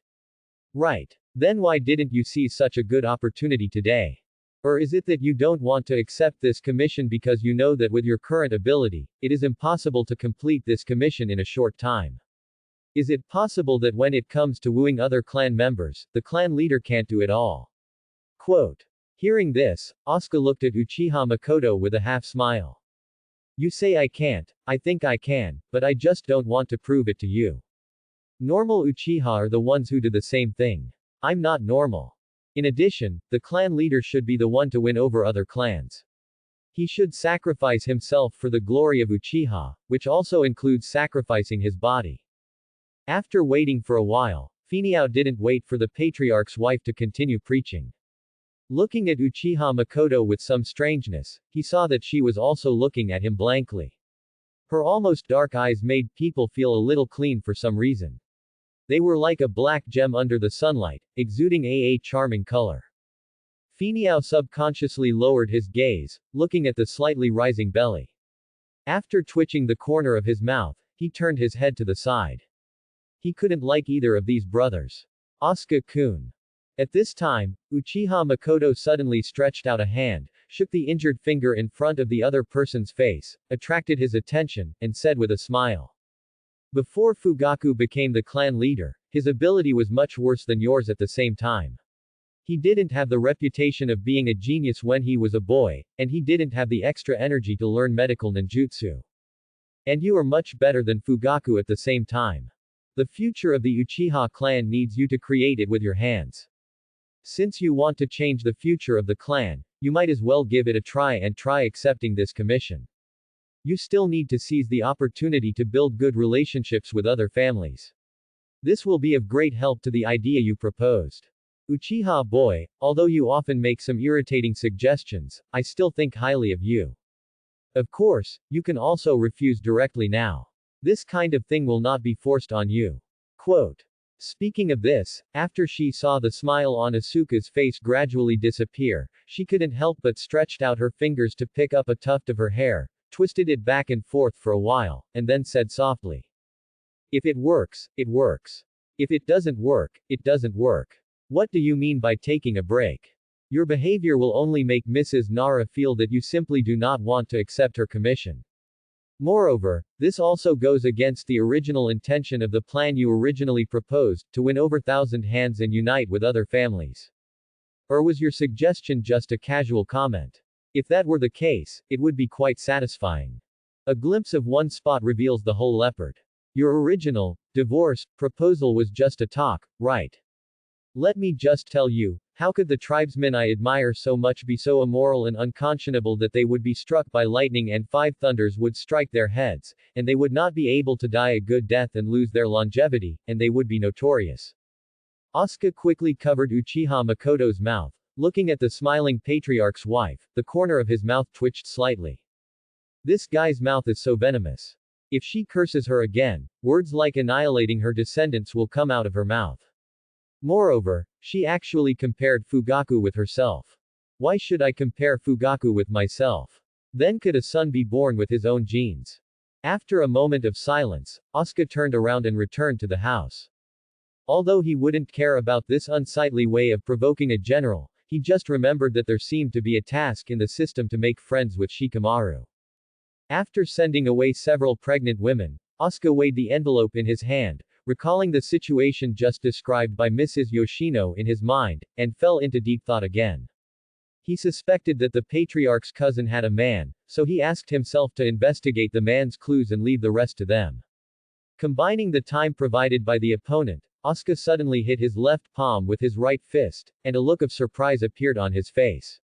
Right. Then why didn't you seize such a good opportunity today? Or is it that you don't want to accept this commission because you know that with your current ability, it is impossible to complete this commission in a short time? Is it possible that when it comes to wooing other clan members, the clan leader can't do it all? Quote. Hearing this, Asuka looked at Uchiha Makoto with a half-smile. You say I can't, I think I can, but I just don't want to prove it to you. Normal Uchiha are the ones who do the same thing. I'm not normal. In addition, the clan leader should be the one to win over other clans. He should sacrifice himself for the glory of Uchiha, which also includes sacrificing his body. After waiting for a while, Finiao didn't wait for the patriarch's wife to continue preaching. Looking at Uchiha Makoto with some strangeness, he saw that she was also looking at him blankly. Her almost dark eyes made people feel a little clean for some reason. They were like a black gem under the sunlight, exuding a charming color. Finiao subconsciously lowered his gaze, looking at the slightly rising belly. After twitching the corner of his mouth, he turned his head to the side. He couldn't like either of these brothers. Asuka-kun. At this time, Uchiha Makoto suddenly stretched out a hand, shook the injured finger in front of the other person's face, attracted his attention, and said with a smile. Before Fugaku became the clan leader, his ability was much worse than yours at the same time. He didn't have the reputation of being a genius when he was a boy, and he didn't have the extra energy to learn medical ninjutsu. And you are much better than Fugaku at the same time. The future of the Uchiha clan needs you to create it with your hands. Since you want to change the future of the clan, you might as well give it a try and try accepting this commission. You still need to seize the opportunity to build good relationships with other families. This will be of great help to the idea you proposed. Uchiha boy, although you often make some irritating suggestions, I still think highly of you. Of course, you can also refuse directly now. This kind of thing will not be forced on you. Quote. Speaking of this, after she saw the smile on Asuka's face gradually disappear, she couldn't help but stretched out her fingers to pick up a tuft of her hair, twisted it back and forth for a while, and then said softly. If it works, it works. If it doesn't work, it doesn't work. What do you mean by taking a break? Your behavior will only make Mrs. Nara feel that you simply do not want to accept her commission. Moreover, this also goes against the original intention of the plan you originally proposed, to win over 1,000 hands and unite with other families. Or was your suggestion just a casual comment? If that were the case, it would be quite satisfying. A glimpse of one spot reveals the whole leopard. Your original, divorce, proposal was just a talk, right? Let me just tell you, how could the tribesmen I admire so much be so immoral and unconscionable that they would be struck by lightning and 5 thunders would strike their heads, and they would not be able to die a good death and lose their longevity, and they would be notorious. Asuka quickly covered Uchiha Makoto's mouth. Looking at the smiling patriarch's wife, the corner of his mouth twitched slightly. This guy's mouth is so venomous. If she curses her again, words like annihilating her descendants will come out of her mouth. Moreover, she actually compared Fugaku with herself. Why should I compare Fugaku with myself? Then could a son be born with his own genes? After a moment of silence, Asuka turned around and returned to the house. Although he wouldn't care about this unsightly way of provoking a general, he just remembered that there seemed to be a task in the system to make friends with Shikamaru. After sending away several pregnant women, Asuka weighed the envelope in his hand, recalling the situation just described by Mrs. Yoshino in his mind, and fell into deep thought again. He suspected that the patriarch's cousin had a man, so he asked himself to investigate the man's clues and leave the rest to them. Combining the time provided by the opponent, Asuka suddenly hit his left palm with his right fist, and a look of surprise appeared on his face.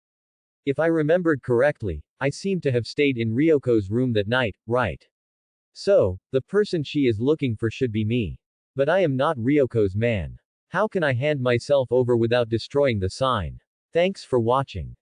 If I remembered correctly, I seem to have stayed in Ryoko's room that night, right? So, the person she is looking for should be me. But I am not Ryoko's man. How can I hand myself over without destroying the sign? Thanks for watching.